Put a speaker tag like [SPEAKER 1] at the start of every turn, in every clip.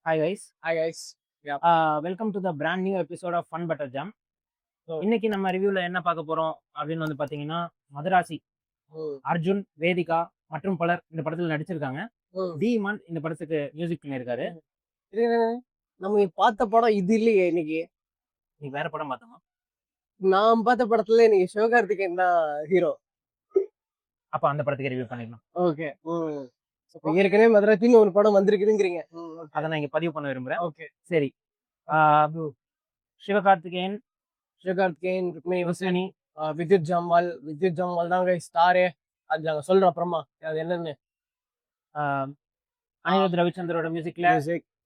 [SPEAKER 1] Hi guys,
[SPEAKER 2] Hi guys. Yeah.
[SPEAKER 1] welcome to the brand new episode of Fun Butter Jam.
[SPEAKER 2] Oh.
[SPEAKER 1] இன்னைக்கு நம்ம ரிவ்யூல என்ன பார்க்க போறோம் அப்படின்னு வந்து பாத்தீங்கன்னா, மதராசி,
[SPEAKER 2] Oh.
[SPEAKER 1] அர்ஜுன், வேதிகா மற்றும் பலர் இந்த படத்துல நடிச்சிருக்காங்க.
[SPEAKER 2] Oh.
[SPEAKER 1] டி-மான் இந்த படத்துக்கு மியூசிக் பண்ணியிருக்காரு.
[SPEAKER 2] இது நம்ம பார்த்த படம் இது இல்லையே இன்னைக்கு.
[SPEAKER 1] நீ வேற படம் பார்த்தோமா?
[SPEAKER 2] நான் பார்த்த படத்துல இன்னைக்கு சிவகார்த்திகேயன் தான் ஹீரோ.
[SPEAKER 1] அப்ப அந்த படத்துக்கு ரிவ்யூ பண்ணிடலாம்.
[SPEAKER 2] ஓகே. ஏற்கனவே மதுராத்தின்னு ஒரு படம் வந்திருக்குதுங்கிறீங்க.
[SPEAKER 1] அதை நான் இங்க பதிவு பண்ண விரும்புறேன்.
[SPEAKER 2] ஓகே.
[SPEAKER 1] சரி. சிவகார்த்திகேயன்,
[SPEAKER 2] ருக்மிணி வசனி, வித்யுத் ஜம்வால் தான் ஸ்டாரே. அது நாங்க சொல்றோம் அப்புறமா. அது என்னன்னு.
[SPEAKER 1] அனிருத் ரவிச்சந்திரோட மியூசிக்ல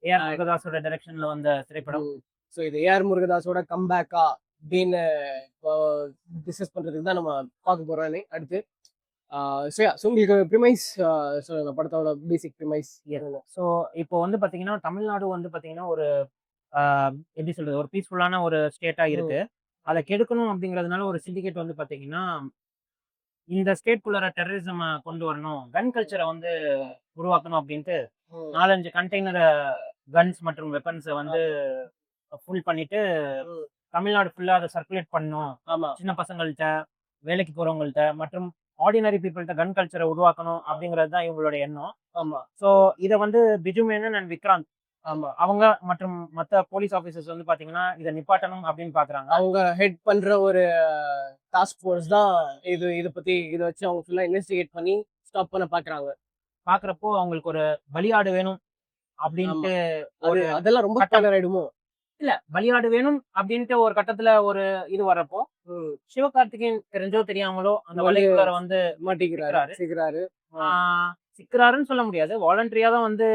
[SPEAKER 1] ஏஆர் முருகதாஸோட டைரக்ஷன்ல வந்த திரைப்படம்.
[SPEAKER 2] ஸோ இது ஏஆர் முருகதாஸோட கம்பேக்கா அப்படின்னு டிஸ்கஸ் பண்றதுக்கு தான் நம்ம பார்க்க போறோம் அடுத்து. உங்களுக்கு ப்ரிமைஸ் சொல்லுங்க, படத்தோட பேசிக் ப்ரிமைஸ்.
[SPEAKER 1] ஸோ இப்போ வந்து பாத்தீங்கன்னா தமிழ்நாடு வந்து பாத்தீங்கன்னா ஒரு எப்படி சொல்றது, ஒரு பீஸ்ஃபுல்லான ஒரு ஸ்டேட்டா இருக்கு. அதை கெடுக்கணும் அப்படிங்கிறதுனால ஒரு சிண்டிகேட் வந்து பாத்தீங்கன்னா இந்த ஸ்டேட்குள்ளார டெரரிசம் கொண்டு வரணும், கன் கல்ச்சரை வந்து உருவாக்கணும் அப்படின்ட்டு 4-5 கண்டெய்னர் கன்ஸ் மற்றும் வெப்பன்ஸை வந்து ஃபுல் பண்ணிட்டு தமிழ்நாடு ஃபுல்லா அதை சர்க்குலேட் பண்ணணும். சின்ன பசங்கள்கிட்ட, வேலைக்கு போறவங்கள்ட்ட மற்றும் ஆர்டினரி பீப்புள்கிட்ட கன் கல்ச்சரை உருவாக்கணும் அப்படிங்கிறது தான் இவங்களோட எண்ணம். ஸோ இதை வந்து பிஜு மேனன் அண்ட் விக்ராந்த் அவங்க மற்றும் மற்ற போலீஸ் ஆபீசர்ஸ் வந்து பாத்தீங்கன்னா இதை நிப்பாட்டணும் அப்படின்னு பாக்குறாங்க.
[SPEAKER 2] அவங்க ஹெட் பண்ற ஒரு டாஸ்க் ஃபோர்ஸ் தான் இதை பத்தி இதை வச்சு அவங்க ஃபுல்லா இன்வெஸ்டிகேட் பண்ணி ஸ்டாப் பண்ண
[SPEAKER 1] பாக்குறப்போ அவங்களுக்கு ஒரு பலியாடு வேணும் அப்படின்ட்டு
[SPEAKER 2] அதெல்லாம் ரொம்ப கலர் ஆயிடுமோ
[SPEAKER 1] இல்ல, பலியாடு வேணும் அப்படின்ட்டு ஒரு கட்டத்துல ஒரு இது வரப்போ சிவகார்த்திகேயன் தெரிஞ்சோ தெரியாமலோ அந்த வலைக்குள்ளார வந்து
[SPEAKER 2] மாட்டிக்கிறாரு.
[SPEAKER 1] சிக்கிறாருன்னு சொல்ல முடியாது, வாலண்டரியா தான் வந்து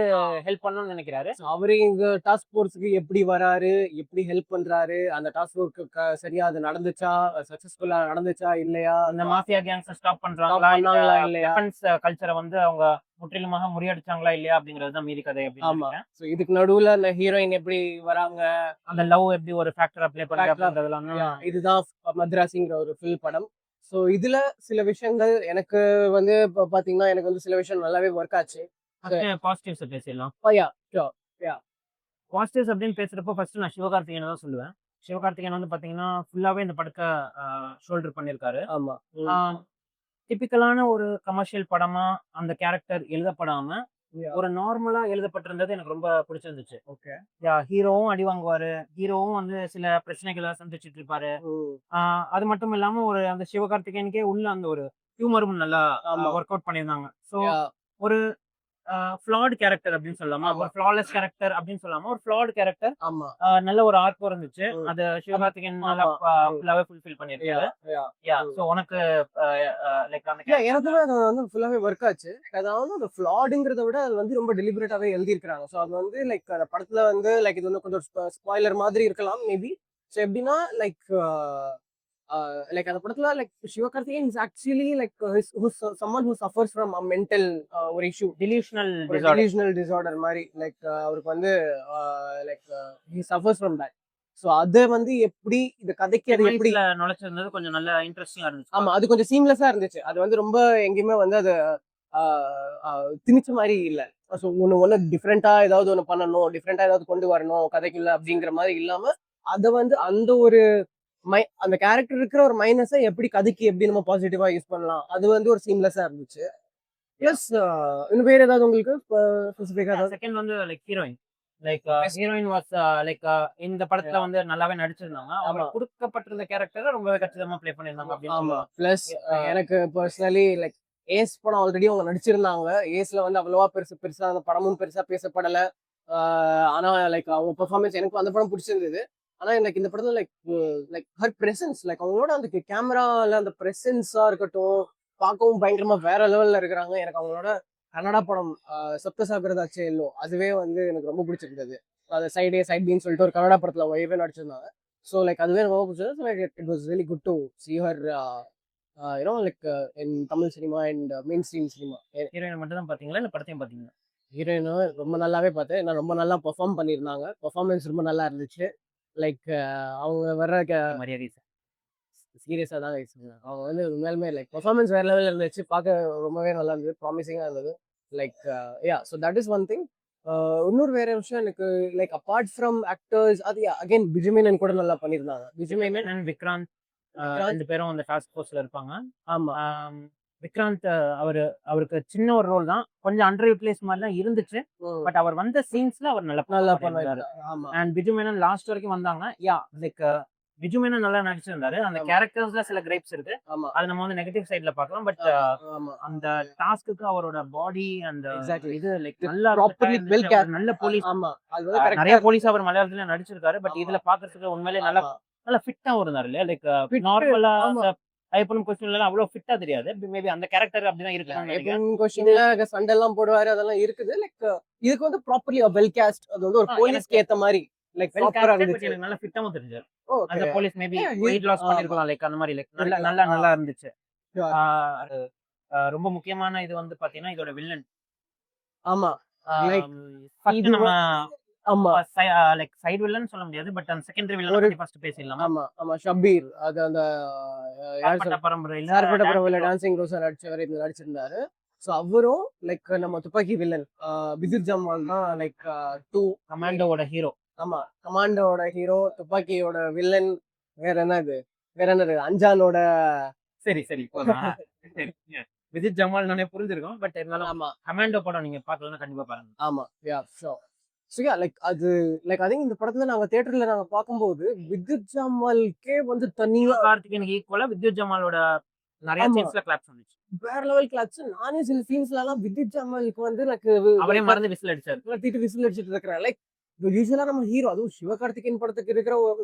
[SPEAKER 1] ஹெல்ப் பண்ணணும்னு நினைக்கிறாரு.
[SPEAKER 2] அவரு இங்க டாஸ்க் ஃபோர்ஸ்க்கு எப்படி வராரு, எப்படி ஹெல்ப் பண்றாரு, அந்த டாஸ்க் ஃபோர்ஸ்க்கு சரியா அது நடந்துச்சா, சக்சஸ்ஃபுல்லா நடந்துச்சா இல்லையா,
[SPEAKER 1] அந்த மாஃபியா கேங்ஸ் ஸ்டாப் பண்றாங்களா இல்லையா, வெப்பன்ஸ் கல்ச்சரை வந்து அவங்க முற்றிலுமாக முறியடிச்சாங்களா இல்லையா அப்படிங்கிறது தான் மீதி கதை.
[SPEAKER 2] ஆமா. சோ இதுக்கு நடுவுல அந்த ஹீரோயின் எப்படி வராங்க,
[SPEAKER 1] அந்த லவ் எப்படி ஒரு ஃபேக்டரா ப்ளே பண்றாங்க,
[SPEAKER 2] இதுதான் மதராசிங்கிற ஒரு ஃபுல் படம். ஸோ இதுல சில விஷயங்கள் எனக்கு வந்து இப்போ பாத்தீங்கன்னா எனக்கு வந்து சில விஷயம் நல்லாவே ஒர்க் ஆச்சு.
[SPEAKER 1] பாசிட்டிவ்ஸ் பேசிடலாம். பாசிட்டிவ்ஸ் அப்படின்னு பேசுறப்போ ஃபர்ஸ்ட் நான் சிவகார்த்திகேயன் தான் சொல்லுவேன். சிவகார்த்திகேயன் வந்து பாத்தீங்கன்னா ஃபுல்லாவே இந்த படத்தை ஷோல்டர் பண்ணியிருக்காரு.
[SPEAKER 2] ஆமா.
[SPEAKER 1] டிபிக்கலான ஒரு கமர்ஷியல் படமா அந்த கேரக்டர் எழுதப்படாம ஒரு நார்மலா எழுதப்பட்டிருந்தது எனக்கு ரொம்ப பிடிச்சிருந்துச்சு.
[SPEAKER 2] ஓகே.
[SPEAKER 1] ஹீரோவும் அடி வாங்குவாரு, ஹீரோவும் வந்து சில பிரச்சனைகளை சந்திச்சுட்டு இருப்பாரு. அது மட்டும் இல்லாம ஒரு அந்த சிவகார்த்திகேயனுக்கே உள்ள அந்த ஒரு ஹியூமரும் நல்லா ஒர்க் அவுட் பண்ணியிருந்தாங்க. ஸோ ஒரு ஃப்ளாட் கேரக்டர் அப்படின்னு சொல்லலாமா, ஒரு ஃப்ளாலெஸ் கேரக்டர் அப்படின்னு சொல்லாம ஒரு ஃப்ளாட் கேரக்டர் நல்ல ஒரு ஆர்க் இருந்துச்சு. அது சிவகார்த்திகேயன் நல்லா ஃபுல்லாவே ஃபுல்ஃபில் பண்ணிருக்காரு. சோ உனக்கு லைக் அந்த
[SPEAKER 2] எனக்குமே அது வந்து ஃபுல்லாவே ஒர்க் ஆச்சு. அதாவது அந்த ஃப்ளாட்ங்கிறத விட அது வந்து ரொம்ப டெலிபரேட்டாவே எழுதியிருக்காங்க. ஸோ அது வந்து லைக் அந்த படத்துல வந்து லைக் இது வந்து கொஞ்சம் ஸ்பாயிலர் மாதிரி இருக்கலாம் மேபி. ஸோ எப்படின்னா லைக் like அந்த படத்துல like Sivakarthikeyan is actually like someone who suffers from a mental ஒரு issue, delusional disorder மாதிரி like அவருக்கு வந்து like he suffers from that. So அத வந்து எப்படி இந்த கதைக்கு அது எப்படி
[SPEAKER 1] நுழைச்சிருந்தது கொஞ்சம் நல்ல இன்ட்ரெஸ்டிங்கா இருந்துச்சு.
[SPEAKER 2] ஆமா, அது கொஞ்சம் சீம்லெஸ்ஸா இருந்துச்சு. அது வந்து ரொம்ப எங்கேயுமே வந்து அது திணிச்ச மாதிரி இல்ல. ஸோ ஒன்னு டிஃப்ரெண்டா ஏதாவது ஒண்ணு பண்ணணும், டிஃப்ரெண்டா ஏதாவது கொண்டு வரணும் கதைக்குள்ள அப்படிங்கிற மாதிரி இல்லாம அதை வந்து அந்த ஒரு அந்த கேரக்டர் இருக்கிற ஒரு மைனஸை எப்படி கதைக்கு எப்படி நம்ம பாசிட்டிவா யூஸ் பண்ணலாம், அது வந்து ஒரு சீம்லெஸ்ஸா இருந்துச்சு. பிளஸ் இன்னும் வேற ஏதாவது உங்களுக்கு ஸ்பெசிஃபிக்கா?
[SPEAKER 1] செகண்ட் வந்து like heroine, like heroine was like இந்த படத்துல வந்து நல்லாவே நடிச்சிருந்தாங்க. அவங்க கொடுக்கப்பட்டிருந்த கேரக்டரை ரொம்பவே கச்சிதமா ப்ளே பண்ணிருந்தாங்க அப்படின்னு சொல்லலாம்.
[SPEAKER 2] பிளஸ் எனக்கு பர்சனலி லைக் ஏஸ் படம் ஆல்ரெடி அவங்க நடிச்சிருந்தாங்க. ஏஸ்ல வந்து அவ்வளவா பெருசா அந்த படமும் பெருசா பேசப்படல. ஆனா லைக் அவங்க பெர்ஃபார்மன்ஸ் எனக்கு அந்த படம் பிடிச்சிருந்தது. ஆனா எனக்கு இந்த படத்துல லைக் ஹர் பிரசன்ஸ், லைக் அவங்களோட அந்த கேமரால அந்த பிரசன்ஸா இருக்கட்டும், பார்க்கவும் பயங்கரமா வேற லெவல்ல இருக்கிறாங்க. எனக்கு அவங்களோட கன்னடா படம் சப்தசாகரதாச்சே எல்லோ, அதுவே வந்து எனக்கு ரொம்ப பிடிச்சிருந்தது. அது சைட் பின்னு சொல்லிட்டு ஒரு கன்னடா படத்துல ஒய்வே நடிச்சிருந்தாங்க. ஸோ லைக் அதுவே ரொம்ப பிடிச்சது. Like it was really good to see her like in Tamil cinema and main stream cinema.
[SPEAKER 1] Heroine மட்டும் தான் பாத்தீங்களா இல்ல படத்தையும் பாத்தீங்களா?
[SPEAKER 2] ஹீரோயினும் ரொம்ப நல்லாவே பார்த்தேன். நான் ரொம்ப நல்லா பெர்ஃபார்ம் பண்ணியிருந்தாங்க. பெர்ஃபார்மன்ஸ் ரொம்ப நல்லா இருந்துச்சு. லைக் அவங்க வர்ற
[SPEAKER 1] மரியாதை
[SPEAKER 2] சீரியஸா தான் அவங்க வந்து உண்மையாலுமே லைக் பெர்ஃபார்மன்ஸ் வேற லெவலில் இருந்துச்சு. பார்க்க ரொம்பவே நல்லா இருந்தது, ப்ராமிசிங்கா இருந்தது. Like so that is one thing. இன்னொரு வேற விஷயம் எனக்கு லைக் அபார்ட் ஃப்ரம் ஆக்டர்ஸ் அது அகைன் பிஜுமேனன் கூட நல்லா பண்ணியிருந்தாங்க.
[SPEAKER 1] விஜய் அண்ட் விக்ராந்த்
[SPEAKER 2] விக்ராந்த்
[SPEAKER 1] 2 பேரும் அந்த டாஸ்க் ஃபோர்ஸ்ல இருப்பாங்க.
[SPEAKER 2] ஆமா
[SPEAKER 1] ஆம், விக்ராந்த் அவருக்கு சின்ன ஒரு ரோல் தான். கொஞ்சம் அண்டர் யூட்டிலைஸ் மாதிரி தான் இருந்துச்சு. பட் அவர் வந்த சீன்ஸ்ல அவர் நல்லா
[SPEAKER 2] நல்லா
[SPEAKER 1] perform பண்ணியிருந்தாரு.
[SPEAKER 2] பண்ணிருந்தாரு. ஆமா
[SPEAKER 1] அண்ட் பிஜு மேனன் லாஸ்ட் வரைக்கும் வந்தாங்க. லைக் பிஜு மேனன் நல்லா நடிச்சிருந்தாரு. அந்த
[SPEAKER 2] ஆமா.
[SPEAKER 1] கேரக்டர்ஸ்ல சில கிரைப்ஸ் இருக்கு.
[SPEAKER 2] ஆமா
[SPEAKER 1] அது நம்ம வந்து நெகட்டிவ் சைடுல பார்க்கலாம். பட்
[SPEAKER 2] ஆமா
[SPEAKER 1] அந்த டாஸ்க்குக்கு அவரோட பாடி அந்த
[SPEAKER 2] Exactly.
[SPEAKER 1] இது லைக் நல்லா
[SPEAKER 2] ப்ராப்பர்லி
[SPEAKER 1] இருந்துச்சு.
[SPEAKER 2] வெல்
[SPEAKER 1] அவர் நல்ல போலீஸ்.
[SPEAKER 2] ஆமா அது வந்து correct
[SPEAKER 1] நிறைய
[SPEAKER 2] ஆ
[SPEAKER 1] போலீஸ் அவர் மலையாளத்துல நடிச்சிருக்காரு. பட்
[SPEAKER 2] ஆமா.
[SPEAKER 1] இதுல பாக்குறதுக்கு உண்மையிலே நல்லா
[SPEAKER 2] ஆமா.
[SPEAKER 1] நல்லா ஃபிட்டாவும் இருந்தாரு இல்லையா? லைக்
[SPEAKER 2] Fit,
[SPEAKER 1] நார்மலா
[SPEAKER 2] ஆமா.
[SPEAKER 1] ஐயப்பன் கொஸ்டின்ல அவ்வளவு ஃபிட்டா தெரியாது. மேபி அந்த கேரக்டர் அப்படிதான் இருக்குன்னு நினைக்கிறேன்.
[SPEAKER 2] எப்பவும் கொஸ்டின்ல சண்டை எல்லாம் போடுவாரு அதெல்லாம் இருக்குது. லைக் இதுக்கு வந்து ப்ராப்பர்லி வெல் கேஸ்ட். அது வந்து ஒரு போலீஸ்க்கு ஏத்த மாதிரி லைக்
[SPEAKER 1] வெல்
[SPEAKER 2] ப்ராப்பரா
[SPEAKER 1] கேஸ்டட் பட்
[SPEAKER 2] இருந்துச்சு.
[SPEAKER 1] எனக்கு நல்லா ஃபிட்டாவும் தெரிஞ்சாரு.
[SPEAKER 2] ஓகே
[SPEAKER 1] அந்த police maybe
[SPEAKER 2] Yeah,
[SPEAKER 1] weight loss
[SPEAKER 2] ஆமா.
[SPEAKER 1] பண்ணிருக்கலாம் லைக் அந்த மாதிரி லைக் நல்லா
[SPEAKER 2] இருக்கலாம்.
[SPEAKER 1] நல்லா நல்லா இருந்துச்சு.
[SPEAKER 2] Sure.
[SPEAKER 1] அது ரொம்ப முக்கியமான இது வந்து பாத்தீங்கன்னா இதோட வில்லன்.
[SPEAKER 2] ஆமா Like,
[SPEAKER 1] ஃபர்ஸ்ட்
[SPEAKER 2] இது
[SPEAKER 1] நம்ம
[SPEAKER 2] ஆமா
[SPEAKER 1] லைக் சைடு வில்லன் சொல்ல முடியாது. பட் அந்த செகண்டரி வில்லன்
[SPEAKER 2] ஒரு
[SPEAKER 1] பத்தி ஃபர்ஸ்ட் பேசிடலாமா?
[SPEAKER 2] ஆமா ஆமா ஷபீர் அது அந்த யார்
[SPEAKER 1] காப்பட்ட பரம்பரையில
[SPEAKER 2] சார்பட்ட
[SPEAKER 1] dancing
[SPEAKER 2] பரவல
[SPEAKER 1] role.
[SPEAKER 2] டான்சிங் ரோஸா நடிச்சவர் இதுல நடிச்சிருந்தாரு. ஸோ அவரும் லைக் நம்ம துப்பாக்கி வில்லன் விசித் ஜம்வால் தான் லைக் 2
[SPEAKER 1] கமாண்டோவோட ஹீரோ.
[SPEAKER 2] ஆமா கமாண்டோட ஹீரோ துப்பாக்கியோட வில்லன். வேற என்னது வேற என்னது அஞ்சானோட
[SPEAKER 1] சரி போதும். சரி. விஜித் ஜமால் நானே புரிஞ்சிருக்கோம். பட் இருந்தாலும்
[SPEAKER 2] ஆமா
[SPEAKER 1] கமாண்டோ படம் நீங்க பார்க்கலன்னா கண்டிப்பா பாருங்க.
[SPEAKER 2] ஆமா யா ஷோ ஸோ யா லைக் அது லைக் ஐ திங்க் இந்த படத்துல நாங்க தியேட்டர்ல நாங்க பார்க்கும்போது வித்யுத் ஜமால்கே வந்து தனியா
[SPEAKER 1] கார்த்திகேயனுக்கு ஈக்குவலா வித்யுத் ஜமாலோட நிறைய
[SPEAKER 2] ஆமா.
[SPEAKER 1] சீன்ஸ்ல கிளாப்ஸ் வந்துச்சு.
[SPEAKER 2] வேற லெவல் கிளாப்ஸ். நானே சில சீன்ஸ்ல எல்லாம் வித்யுத் ஜமாலுக்கு வந்து எனக்கு
[SPEAKER 1] அவரே மறந்து விசில் அடிச்சாரு.
[SPEAKER 2] கத்திட்டு விசில் அடிச்சிட்டு இருக்கிறேன். லைக் யூஸ்வலா நம்ம ஹீரோ அதுவும் சிவகார்த்திகேயன் படத்துக்கு இருக்கிற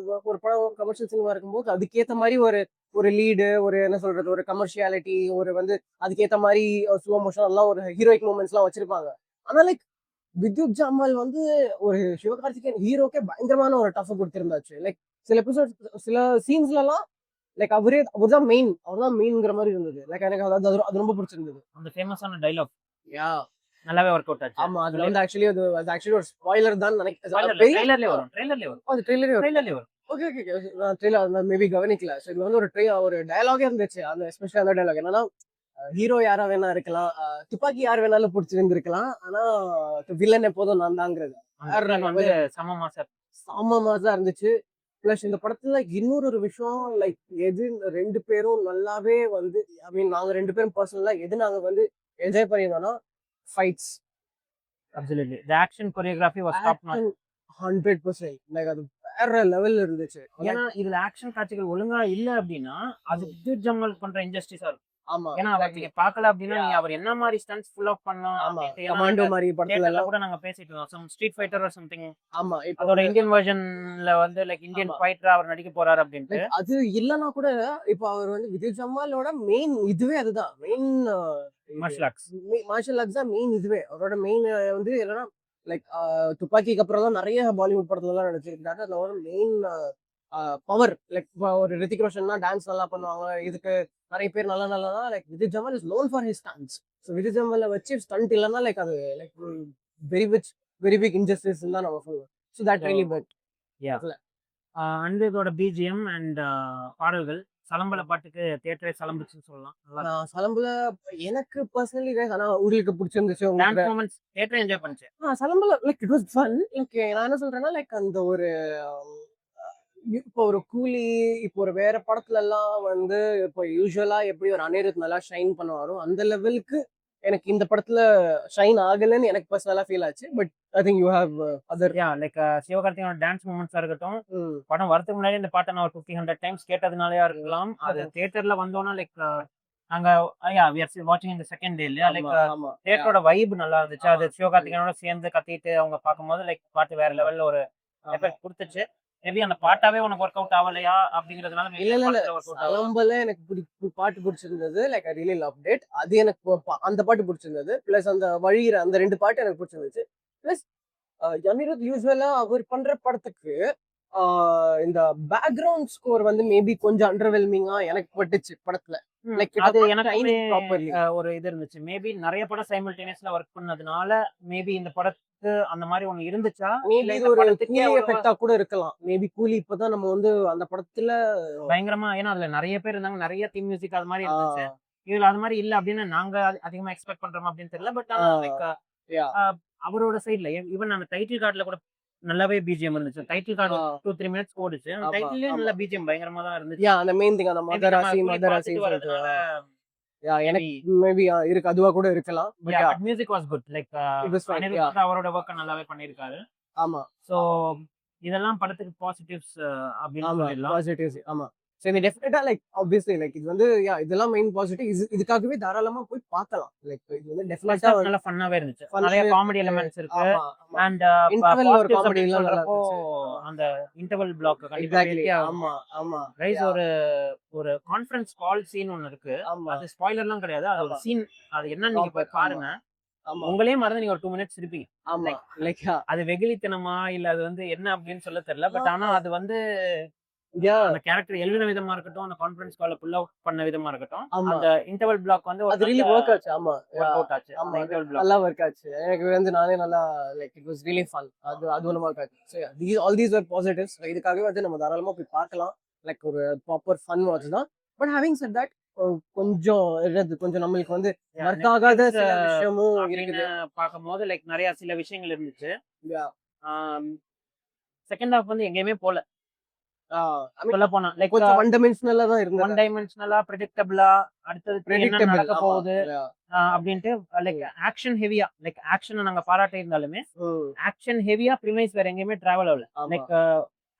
[SPEAKER 2] ஒரு படம் கமர்ஷியல் சினிமா இருக்கும்போது அதுக்கேத்த மாதிரி ஒரு லீடு ஒரு என்ன சொல்றது ஒரு கமர்ஷியாலிட்டி ஒரு வந்து அதுக்கேத்த மாதிரி ஸ்லோ மோஷன் எல்லாம் ஒரு ஹீரோயிக் மூமெண்ட்ஸ் எல்லாம் வச்சிருப்பாங்க. ஆனா லைக் வித்யுத் ஜமால் வந்து ஒரு சிவகார்த்திகேயன் ஹீரோக்கே பயங்கரமான ஒரு டஃப் கொடுத்திருந்தாச்சு. லைக் சில எபிசோட் சில சீன்ஸ்ல எல்லாம் லைக் அவர்தான் மெயின்ங்கிற மாதிரி இருந்தது. லைக் எனக்கு அது ரொம்ப பிடிச்சிருந்தது.
[SPEAKER 1] அந்த ஃபேமஸான டயலாக்
[SPEAKER 2] யா
[SPEAKER 1] நல்லாவே ஒர்க் அவுட் ஆச்சு.
[SPEAKER 2] ஆமா அதுல வந்து ஆக்சுவலி ஒரு ஸ்பாயிலர் தான் நினைக்கிறேன்.
[SPEAKER 1] ட்ரெய்லர்லயே வரும்.
[SPEAKER 2] அது ட்ரெய்லரே
[SPEAKER 1] ட்ரெய்லர்லயே வரும்.
[SPEAKER 2] ஓகே நான் ட்ரெய்லர் மேபி கவனிக்கல. ஸோ இது வந்து ஒரு டயலாகே இருந்துச்சு. அந்த எஸ்பெஷலி அந்த டயலாக் என்னன்னா ஹீரோ யாரா வேணா இருக்கலாம் துப்பாக்கி யார் வேணாலும் பிடிச்சிருந்துருக்கலாம் ஆனா வில்லன் எப்போதும் நான் தாங்கிறது
[SPEAKER 1] அந்த scene வந்து செம மாசா.
[SPEAKER 2] சாமமா தான் இருந்துச்சு. பிளஸ் இந்த படத்துல இன்னொரு விஷயம் லைக் எது ரெண்டு பேரும் நல்லாவே வந்து ஐ மீன் நாங்க ரெண்டு பேரும் பர்சனலா எது நாங்க வந்து என்ஜாய் பண்ணியிருந்தோம்னா fights.
[SPEAKER 1] Absolutely. The action choreography was top notch.
[SPEAKER 2] 100% like அது வேற லெவல்ல இருந்துச்சு.
[SPEAKER 1] ஏன்னா இதுல ஆக்ஷன் காட்சிகள் ஒழுங்கா இல்ல அப்படின்னா அது வித்யுத் ஜமால் பண்ற இன்ஜஸ்டிஸா இருக்கும்.
[SPEAKER 2] ஆமா
[SPEAKER 1] ஏன்னா அவர் நீங்க பார்க்கல அப்படின்னா நீங்க அவர் என்ன மாதிரி ஸ்டன்ட்ஸ் ஃபுல் ஆஃப் பண்ணலாம்
[SPEAKER 2] ஆமா
[SPEAKER 1] அப்படின்ட்டு.
[SPEAKER 2] கமாண்டோ மாதிரி படத்துல
[SPEAKER 1] தியேட்டர்ல
[SPEAKER 2] எல்லாம்
[SPEAKER 1] கூட நாங்க பேசிட்டு இருந்தோம். Some street fighter or something.
[SPEAKER 2] ஆமா இப்போ
[SPEAKER 1] அதோட இந்தியன் வெர்ஷன்ல வந்து லைக் இந்தியன்
[SPEAKER 2] ஆமா.
[SPEAKER 1] ஃபைட்டரா அவர் நடிக்க போறாரு அப்படின்ட்டு.
[SPEAKER 2] like அது இல்லனா கூட இப்போ அவர் வந்து விஜய் ஜமாலோட மெயின் இதுவே அதுதான் main
[SPEAKER 1] martial arts.
[SPEAKER 2] Martial arts தான் மெயின் இதுவே அவரோட மெயின் வந்து என்னன்னா லைக் துப்பாக்கிக்கு அப்புறம் தான் நிறைய பாலிவுட் படத்துல எல்லாம் நடிச்சிருக்காரு. அதோட மெயின் பவர் லைக் ஒரு ரித்திக் ரோஷன்னா டான்ஸ் நல்லா பண்ணுவாங்க. இதுக்கு நிறைய பேர் நல்லா like Vijay Jamal is known for his stunts. So Vijay ஜமால வச்சு ஸ்டண்ட் இல்லைன்னா லைக் அது லைக் வெரி பிக் இன்ஜஸ்டிஸ் தான் நம்ம சொல்லுவோம். So that really but
[SPEAKER 1] and இதோட பிஜிஎம் அண்ட் பாடல்கள் சலம்பல பாட்டுக்கு தியேட்டரே சலம்புச்சுன்னு சொல்லலாம். நல்லா
[SPEAKER 2] சலம்புல எனக்கு பர்சனலி ஆனா உங்களுக்கு பிடிச்சிருந்துச்சு
[SPEAKER 1] டான்ஸ் மூமெண்ட்ஸ் தியேட்டர் என்ஜாய் பண்ணுச்சு.
[SPEAKER 2] சலம்புல like it was fun. Like நான் என்ன சொல்றேன்னா லைக் அந்த ஒரு இப்போ ஒரு கூலி இப்போ ஒரு வேற படத்துல எல்லாம் வந்து இப்போ யூஸ்வலா எப்படி ஒரு அனிருத் நல்லா ஷைன் பண்ணுவாரோ அந்த லெவலுக்கு எனக்கு இந்த படத்துல ஷைன் ஆகலன்னு எனக்கு பர்சனலா ஃபீல் ஆச்சு. But I think you have other
[SPEAKER 1] like சிவகார்த்திகேயனோட டான்ஸ் மூமெண்ட்ஸா இருக்கட்டும். படம் வரதுக்கு முன்னாடி இந்த பாட்டை நான் ஒரு 50-100 டைம்ஸ் கேட்டதுனாலயா இருக்கலாம். அது தியேட்டர்ல வந்தோன்னா லைக் நாங்க we are வாட்சிங் இந்த செகண்ட் டே இல்லையா லைக் தியேட்டரோட வைப் நல்லா இருந்துச்சு. அது சிவகார்த்திகேயனோட சேர்ந்து கத்திட்டு அவங்க பார்க்கும்போது லைக் பாட்டு வேற லெவல்ல ஒரு எஃபெக்ட் கொடுத்துச்சு. மேபி அந்த பாட்டாவே உனக்கு ஒர்க் அவுட் ஆகலையா அப்படிங்கிறதுனால
[SPEAKER 2] இல்ல சலம்பல எனக்கு பாட்டு பிடிச்சிருந்தது. Like I really loved it. அது எனக்கு அந்த பாட்டு பிடிச்சிருந்தது. பிளஸ் அந்த வழியிற அந்த ரெண்டு பாட்டு எனக்கு பிடிச்சிருந்துச்சு. பிளஸ் அனிருத் யூஸ்வலா அவர் பண்ற படத்துக்கு இந்த பேக்ரவுண்ட் ஸ்கோர் வந்து மேபி கொஞ்சம் அண்டர்வெல்மிங்கா எனக்கு பட்டுச்சு படத்துல. லைக்
[SPEAKER 1] அது எனக்கு ஒரு இது இருந்துச்சு. மேபி நிறைய படம் சைமல்டேனியஸ்ல ஒர்க் பண்ணதுனால மேபி இந்த படத்துக்கு அந்த மாதிரி ஒண்ணு இருந்துச்சா
[SPEAKER 2] மேபி இது ஒரு கூலி எஃபெக்ட்டா கூட இருக்கலாம். மேபி கூலி இப்பதான் நம்ம வந்து அந்த படத்துல
[SPEAKER 1] பயங்கரமா ஏன்னா அதுல நிறைய பேர் இருந்தாங்க. நிறைய தீம் மியூசிக் அது மாதிரி இருந்துச்சு. இதுல அது மாதிரி இல்ல அப்படின்னு நாங்க அதிகமா எக்ஸ்பெக்ட் பண்றோம் அப்படின்னு தெரியல. பட் லைக் அவரோட சைடுல ஈவன் அந்த டைட்டில் கார்டுல கூட நல்லாவே பிஜிஎம் இருந்துச்சு. டைட்டில் கார்டு 2-3 மினிட்ஸ் ஓடுச்சு. அந்த
[SPEAKER 2] ஆமா
[SPEAKER 1] டைட்டில்லயே
[SPEAKER 2] ஆமா
[SPEAKER 1] நல்ல பிஜிஎம் பயங்கரமா தான் இருந்துச்சு.
[SPEAKER 2] யா அந்த மெயின் திங் அந்த
[SPEAKER 1] மேபி நம்ம
[SPEAKER 2] மதராசி
[SPEAKER 1] கூலி
[SPEAKER 2] மதராசின்னு
[SPEAKER 1] பார்த்துட்டு
[SPEAKER 2] சொல்லிட்டு
[SPEAKER 1] வரதுனால
[SPEAKER 2] யா எனக்கு மேபி இருக்கு அதுவா கூட இருக்கலாம் but yeah
[SPEAKER 1] but music was good. Like
[SPEAKER 2] it was fine யா
[SPEAKER 1] அனிருத் அவரோட ஒர்க்க நல்லாவே பண்ணியிருக்காரு.
[SPEAKER 2] ஆமா
[SPEAKER 1] ஸோ இதெல்லாம் படத்துக்கு பாசிட்டிவ்ஸ் அப்படின்னு
[SPEAKER 2] ஆமா
[SPEAKER 1] சொல்லிடலாம்.
[SPEAKER 2] பாசிட்டிவ்ஸ் ஆமா சோ இது டெஃபினட்டா லைக் ஆப்வியஸ்லி லைக் இது வந்து யா இதெல்லாம் மெயின் பாசிட்டிவ் இதுக்காகவே தாராளமா போய் பார்க்கலாம் லைக் இது வந்து
[SPEAKER 1] ஃபர்ஸ்ட்
[SPEAKER 2] டெஃபினட்டா
[SPEAKER 1] ஹாஃப் நல்லா ஃபன்னாவே இருந்துச்சு.
[SPEAKER 2] fun
[SPEAKER 1] நிறைய
[SPEAKER 2] இருந்துச்சு.
[SPEAKER 1] காமெடி எலிமெண்ட்ஸ் இருக்கு.
[SPEAKER 2] ஆமா ஆமா
[SPEAKER 1] அண்ட்
[SPEAKER 2] இன்டர்வல் ஒரு
[SPEAKER 1] பாசிட்டிவ்ஸ்
[SPEAKER 2] காமெடி
[SPEAKER 1] அப்படின்னு
[SPEAKER 2] எல்லாம் நல்லா
[SPEAKER 1] சொல்றப்போ
[SPEAKER 2] இருந்துச்சு
[SPEAKER 1] அந்த இன்டர்வல் பிளாக் கண்டிப்பா
[SPEAKER 2] எக்ஸாக்ட்லி
[SPEAKER 1] பேசியே ஆகணும்.
[SPEAKER 2] ஆமா ஆமா
[SPEAKER 1] ரைஸ்
[SPEAKER 2] யா
[SPEAKER 1] ஒரு ஒரு கான்ஃபரன்ஸ் கால் சீன் ஒன்னு இருக்கு.
[SPEAKER 2] ஆமா
[SPEAKER 1] அது ஸ்பாயிலர்லாம் கிடையாது. அது ஒரு
[SPEAKER 2] ஆமா
[SPEAKER 1] சீன். அது என்னன்னு நீங்க
[SPEAKER 2] ப்ராப்பர்
[SPEAKER 1] போய்
[SPEAKER 2] ஆமா
[SPEAKER 1] பாருங்க.
[SPEAKER 2] ஆமா
[SPEAKER 1] உங்களே மறந்து நீங்க ஒரு 2 மினிட்ஸ் இருப்பீங்க.
[SPEAKER 2] ஆமா
[SPEAKER 1] லைக்
[SPEAKER 2] லைக் யா
[SPEAKER 1] அது வெகுளித்தனமா இல்ல அது வந்து என்ன அப்படின்னு சொல்ல தெரியல. பட் ஆனா அது வந்து
[SPEAKER 2] யா
[SPEAKER 1] அந்த கேரக்டர் எழுதின விதமா இருக்கட்டும், அந்த கான்ஃபரன்ஸ் கால்ல புல் அவுட் பண்ண விதமா இருக்கட்டும்,
[SPEAKER 2] ஆமா
[SPEAKER 1] அந்த இன்டர்வல் பிளாக் வந்து ஒரு
[SPEAKER 2] அது
[SPEAKER 1] நல்ல
[SPEAKER 2] ரியலி ஒர்க் ஆச்சு ஆமா
[SPEAKER 1] ஒர்க் அவுட் ஆச்சு.
[SPEAKER 2] ஆமா
[SPEAKER 1] அந்த இன்டர்வல் பிளாக்.
[SPEAKER 2] நல்லா ஒர்க் ஆச்சு எனக்கு வந்து நானே நல்லா like it was really fun அது ஒன்று ஒர்க் ஆச்சு so all these are positives இதுக்காகவே வந்து நம்ம தாராளமாக போய் பார்க்கலாம் லைக் ஒரு ப்ராப்பர் ஃபன் வாட்ச் தான் பட் ஹேவிங் செட் தட் கொஞ்சம் கொஞ்சம் நம்மளுக்கு வந்து ஒர்க் ஆகாத
[SPEAKER 1] நெட்ஃபிளிக்ஸ்
[SPEAKER 2] சில விஷயமும்
[SPEAKER 1] அப்படின்னு
[SPEAKER 2] இருக்குது
[SPEAKER 1] பார்க்கும்போது லைக் நிறைய சில விஷயங்கள் இருந்துச்சு.
[SPEAKER 2] Yeah.
[SPEAKER 1] செகண்ட் ஹாஃப் வந்து எங்கேயுமே போல
[SPEAKER 2] I mean,
[SPEAKER 1] சொல்ல போனா லைக்
[SPEAKER 2] கொஞ்சம் ஒன் டைமென்ஷனலா தான்
[SPEAKER 1] ஒன்
[SPEAKER 2] இருந்தது
[SPEAKER 1] டைமென்ஷனலா ப்ரெடிக்டபிளா அடுத்தது என்ன
[SPEAKER 2] ப்ரெடிக்டபிள்
[SPEAKER 1] நடக்க
[SPEAKER 2] ஆமா
[SPEAKER 1] போகுது அப்படின்ட்டு லைக் ஆக்ஷன் ஹெவியா லைக் ஆக்ஷனை நாங்க பாராட்டி இருந்தாலுமே ஆக்ஷன் ஹெவியா ப்ரிமைஸ் வேற எங்கேயுமே டிராவல் ஆகல.
[SPEAKER 2] ஆமா
[SPEAKER 1] லைக்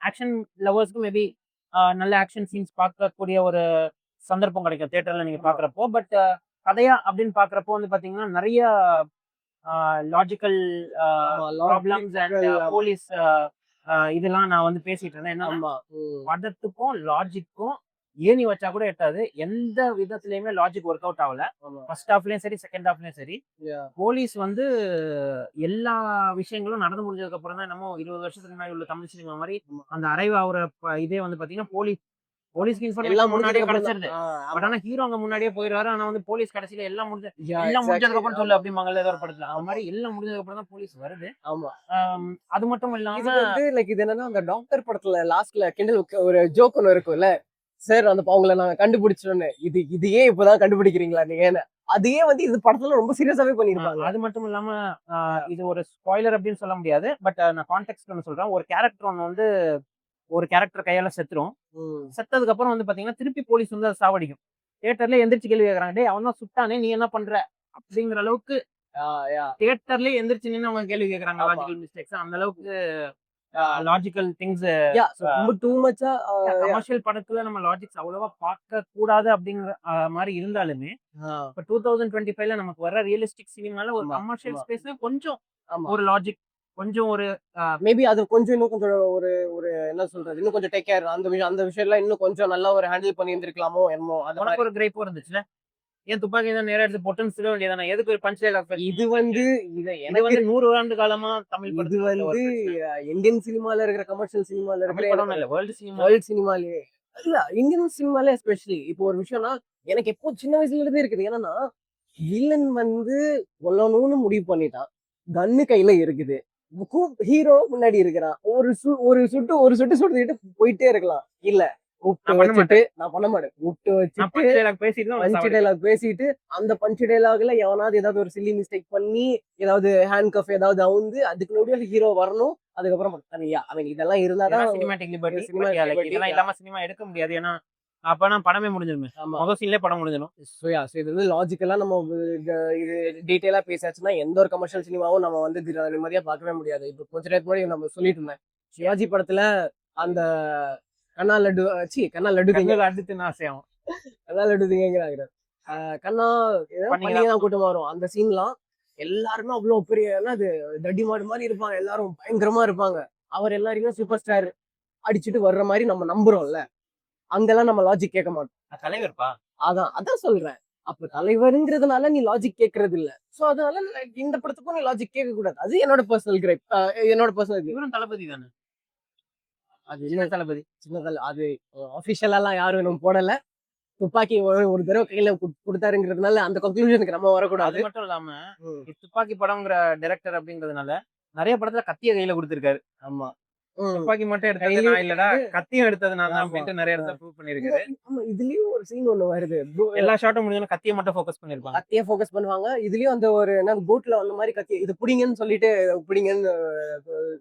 [SPEAKER 1] ஆக்ஷன் லவர்ஸ்க்கு மேபி நல்ல ஆக்ஷன் சீன்ஸ் பார்க்கக்கூடிய ஒரு சந்தர்ப்பம் கிடைக்கும் தியேட்டர்ல நீங்க
[SPEAKER 2] ஆமா
[SPEAKER 1] பாக்குறப்போ. பட் கதையா அப்படின்னு பாக்குறப்போ வந்து பாத்தீங்கன்னா நிறைய லாஜிக்கல்
[SPEAKER 2] ஆமா
[SPEAKER 1] ப்ராப்ளம்ஸ் அண்ட்
[SPEAKER 2] லாஜிக்கல்
[SPEAKER 1] போலீஸ் இதெல்லாம் நான் வந்து பேசிட்டு இருந்தேன். என்னன்னா
[SPEAKER 2] ஆமா
[SPEAKER 1] படத்துக்கும் லாஜிக்கும் ஏணி வச்சா கூட எட்டாது. எந்த விதத்துலயுமே லாஜிக் ஒர்க் அவுட் ஆகல.
[SPEAKER 2] ஆமா
[SPEAKER 1] ஃபர்ஸ்ட் ஹாஃப்லயும் சரி செகண்ட் ஹாஃப்லயும் சரி
[SPEAKER 2] Yeah.
[SPEAKER 1] போலீஸ் வந்து எல்லா விஷயங்களும் நடந்து முடிஞ்சதுக்கு அப்புறம் தான் என்னமோ 20 வருஷத்துக்கு முன்னாடி உள்ள தமிழ் சினிமா மாதிரி
[SPEAKER 2] ஆமா.
[SPEAKER 1] அந்த அரைவ் ஆகுற இதே வந்து பாத்தீங்கன்னா போலீஸ்க்கு
[SPEAKER 2] எல்லாம்
[SPEAKER 1] இன்ஃபர்மேஷன் முன்னாடியே
[SPEAKER 2] முடிஞ்சதுக்கு அப்புறம் தான்
[SPEAKER 1] கிடைச்சிருது. பட்
[SPEAKER 2] ஆமா
[SPEAKER 1] ஆனா ஹீரோ அங்க முன்னாடியே போயிடுவாரு. ஆனா வந்து போலீஸ் கடைசியில எல்லாம்
[SPEAKER 2] Yeah,
[SPEAKER 1] எல்லாம்
[SPEAKER 2] exactly.
[SPEAKER 1] முடிஞ்சதுக்கு அப்புறம் சொல்லு
[SPEAKER 2] ஆமா
[SPEAKER 1] அப்படிம்பாங்கல்ல ஏதோ ஒரு படத்துல. அந்த
[SPEAKER 2] ஆமா
[SPEAKER 1] மாதிரி எல்லாம் முடிஞ்சதுக்கு அப்புறம் தான் போலீஸ் வருது.
[SPEAKER 2] ஆமா
[SPEAKER 1] அது மட்டும்
[SPEAKER 2] இது
[SPEAKER 1] இல்லாம
[SPEAKER 2] வந்து லைக் இது என்னன்னா அந்த டாக்டர் படத்துல லாஸ்ட்ல கிண்டல் ஒரு ஜோக் ஒன்று இருக்கும்ல சார் அந்த அவங்கள நாங்க கண்டுபிடிச்சோன்னு இது ஏன் இப்பதான் கண்டுபிடிக்கிறீங்களா நீங்க அதையே வந்து இது படத்துல ரொம்ப சீரியஸாவே பண்ணிருப்பாங்க
[SPEAKER 1] அது மட்டும் இல்லாம இது ஒரு ஸ்பாயிலர் அப்படின்னு சொல்ல முடியாது. பட் நான் கான்டெக்ட் ஒன்று சொல்றேன். ஒரு கேரக்டர் ஒன்று வந்து ஒரு கேரக்டர் கையால செத்துரும். செத்ததுக்கு அப்புறம் வந்து பாத்தீங்கன்னா திருப்பி போலீஸ் வந்து அதை சாவடிக்கும். தியேட்டர்ல எந்திரிச்சு கேள்வி கேட்கறாங்க, டேய் அவன் தான் சுட்டானே நீ என்ன பண்ற அப்படிங்கிற அளவுக்கு தியேட்டர்லயே எந்திரிச்சு நின்று அவங்க கேள்வி கேட்கறாங்க.
[SPEAKER 2] ஆமா.
[SPEAKER 1] லாஜிக்கல் மிஸ்டேக்ஸ் அந்த அளவுக்கு லாஜிக்கல் திங்ஸ்
[SPEAKER 2] ரொம்ப டூ மச்சா
[SPEAKER 1] கமர்ஷியல் படத்துல நம்ம லாஜிக்ஸ் அவ்வளவா பார்க்க கூடாது அப்படிங்கிற மாதிரி இருந்தாலுமே இப்ப 2025ல நமக்கு வர ரியலிஸ்டிக் சினிமால ஒரு
[SPEAKER 2] ஆமா,
[SPEAKER 1] கமர்ஷியல்
[SPEAKER 2] ஆமா.
[SPEAKER 1] ஸ்பேஸ்ல கொஞ்சம்
[SPEAKER 2] ஆமா
[SPEAKER 1] ஒரு லாஜிக் கொஞ்சம் ஒரு
[SPEAKER 2] மேபி அது கொஞ்சம் இன்னும் கொஞ்சம் ஒரு ஒரு என்ன சொல்றது இன்னும் கொஞ்சம் டேக் கேர் அந்த விஷயம்லாம் இன்னும் கொஞ்சம் நல்லா ஒரு ஹேண்டில் பண்ணி இருந்திருக்கலாமோ என்னமோ அந்த மாதிரி
[SPEAKER 1] உனக்கு ஒரு கிரைப்பும் இருந்துச்சுல. ஏன் துப்பாக்கி தான் நேரா எடுத்து பொட்டுன்னு சொல்ல வேண்டியதானே? எதுக்கு ஒரு பஞ்ச் டைலாக்?
[SPEAKER 2] இது வந்து
[SPEAKER 1] இது
[SPEAKER 2] எனக்கு
[SPEAKER 1] வந்து 100 ஆண்டு காலமா தமிழ்
[SPEAKER 2] இது
[SPEAKER 1] படத்துல உள்ள ஒரு
[SPEAKER 2] வந்து
[SPEAKER 1] பிரச்சனை.
[SPEAKER 2] இந்தியன் சினிமால இருக்கிற கமர்ஷியல் சினிமால
[SPEAKER 1] தமிழ்
[SPEAKER 2] இருக்கிற
[SPEAKER 1] படம் இல்ல வேர்ல்டு சினிமா.
[SPEAKER 2] வேர்ல்ட் சினிமாலே இல்ல இந்தியன் சினிமாலே எஸ்பெஷலி இப்போ ஒரு விஷயம்னா எனக்கு எப்போ சின்ன வயசுல இருந்தே இருக்குது என்னன்னா வில்லன் வந்து கொல்லணும்னு முடிவு பண்ணிட்டான் கன்னு கையில இருக்குது ஹீரோ முன்னாடி இருக்கிறான் ஒரு சுட்டு சுட்டுட்டு போயிட்டே இருக்கலாம் இல்ல கூப்பிட்டு
[SPEAKER 1] நான் பண்ண
[SPEAKER 2] வச்சுட்டு நான் பண்ண மாட்டேன் கூப்பிட்டு
[SPEAKER 1] நான்
[SPEAKER 2] வச்சுட்டு
[SPEAKER 1] பஞ்ச் டைலாக் பேசிட்டு தான் உன்னை
[SPEAKER 2] பஞ்ச்
[SPEAKER 1] சாவடிப்பேன்.
[SPEAKER 2] டைலாக் பேசிட்டு அந்த பஞ்ச் டைலாக்ல எவனாவது ஏதாவது ஒரு சில்லி மிஸ்டேக் பண்ணி ஏதாவது ஹேண்ட் கஃப் ஏதாவது அவுந்து அதுக்கு நடுவில் ஹீரோ வரணும் அதுக்கப்புறம் அவன் இதெல்லாம் இருந்தாதான்
[SPEAKER 1] இதெல்லாம் சினிமாட்டிக் லிபர்ட்டி.
[SPEAKER 2] cinematic liberty,
[SPEAKER 1] இதெல்லாம்
[SPEAKER 2] yeah.
[SPEAKER 1] இல்லாம சினிமா எடுக்க முடியாது. ஏன்னா அப்பனா படமே முடிஞ்சிருமே.
[SPEAKER 2] ஆமா
[SPEAKER 1] முதல் சீன்லயே படம் முடிஞ்சிடும்.
[SPEAKER 2] ஸோ இது வந்து லாஜிக்கலா நம்ம இது டீட்டெயிலா பேசாச்சுன்னா எந்த ஒரு கமர்ஷியல் சினிமாவும் நம்ம வந்து நிம்மதியா பார்க்கவே முடியாது. இப்போ கொஞ்ச நேரத்துக்கு முன்னாடி நம்ம சொல்லிட்டு இருந்தேன் சிவாஜி படத்துல அந்த கண்ணா லட்டு கண்ணா லட்டு
[SPEAKER 1] கண்ணுல அடுத்து நான் ஆசையாகும்.
[SPEAKER 2] கண்ணா லட்டு திங்கிறாங்க கண்ணா பண்ணிதான் கூட்டம் வரும் அந்த சீன்லாம் எல்லாருமே அவ்வளவு பெரிய அது தடி மாடு மாதிரி இருப்பாங்க எல்லாரும் பயங்கரமா இருப்பாங்க அவர் எல்லாருமே சூப்பர் ஸ்டார் அடிச்சுட்டு வர்ற மாதிரி நம்ம நம்புறோம்ல அங்கெல்லாம் நம்ம லாஜிக் கேட்க மாட்டோம்.
[SPEAKER 1] தலைவர்ப்பா.
[SPEAKER 2] அதான் சொல்றேன் அப்ப தலைவருங்கிறதுனால நீ லாஜிக் கேட்கறது இல்ல சோ அதனால இந்த படத்துக்கும் நீ லாஜிக் கேட்க கூடாது. அது என்னோட பர்சனல் கிரைப் என்னோட பர்சனல்
[SPEAKER 1] இவரும் தளபதி தானே.
[SPEAKER 2] அது
[SPEAKER 1] சின்ன தளபதி.
[SPEAKER 2] சின்னதல் அது அபிஷியலாலாம் யாரும் இன்னும் போடல துப்பாக்கி ஒரு தடவை கையில கொடுத்தாருங்கிறதுனால அந்த கன்க்ளூஷனுக்கு நம்ம வரக்கூடாது.
[SPEAKER 1] அது மட்டும் இல்லாம துப்பாக்கி படம்ங்கிற டைரக்டர் அப்படிங்கிறதுனால நிறைய படத்துல கத்திய கையில கொடுத்திருக்காரு.
[SPEAKER 2] ஆமா
[SPEAKER 1] துப்பாக்கி மட்டும் எடுத்தது
[SPEAKER 2] கையிலயும்
[SPEAKER 1] நான் இல்லடா, கத்தியும் எடுத்தது நான் தான்
[SPEAKER 2] ஆமா.
[SPEAKER 1] அப்படின்ட்டு நிறைய இடத்துல ப்ரூவ் பண்ணிருக்காரு.
[SPEAKER 2] ஆமா, இதுலயும் ஒரு சீன் ஒண்ணு வருது.
[SPEAKER 1] எல்லா ஷாட்டும் முடிஞ்சோன கத்திய மட்டும் ஃபோக்கஸ் பண்ணிருப்பாங்க.
[SPEAKER 2] கத்திய ஃபோக்கஸ் பண்ணுவாங்க. இதுலயும் அந்த ஒரு என்ன போட்ல அந்த மாதிரி கத்தி இது புடிங்கன்னு சொல்லிட்டு புடிங்கன்னு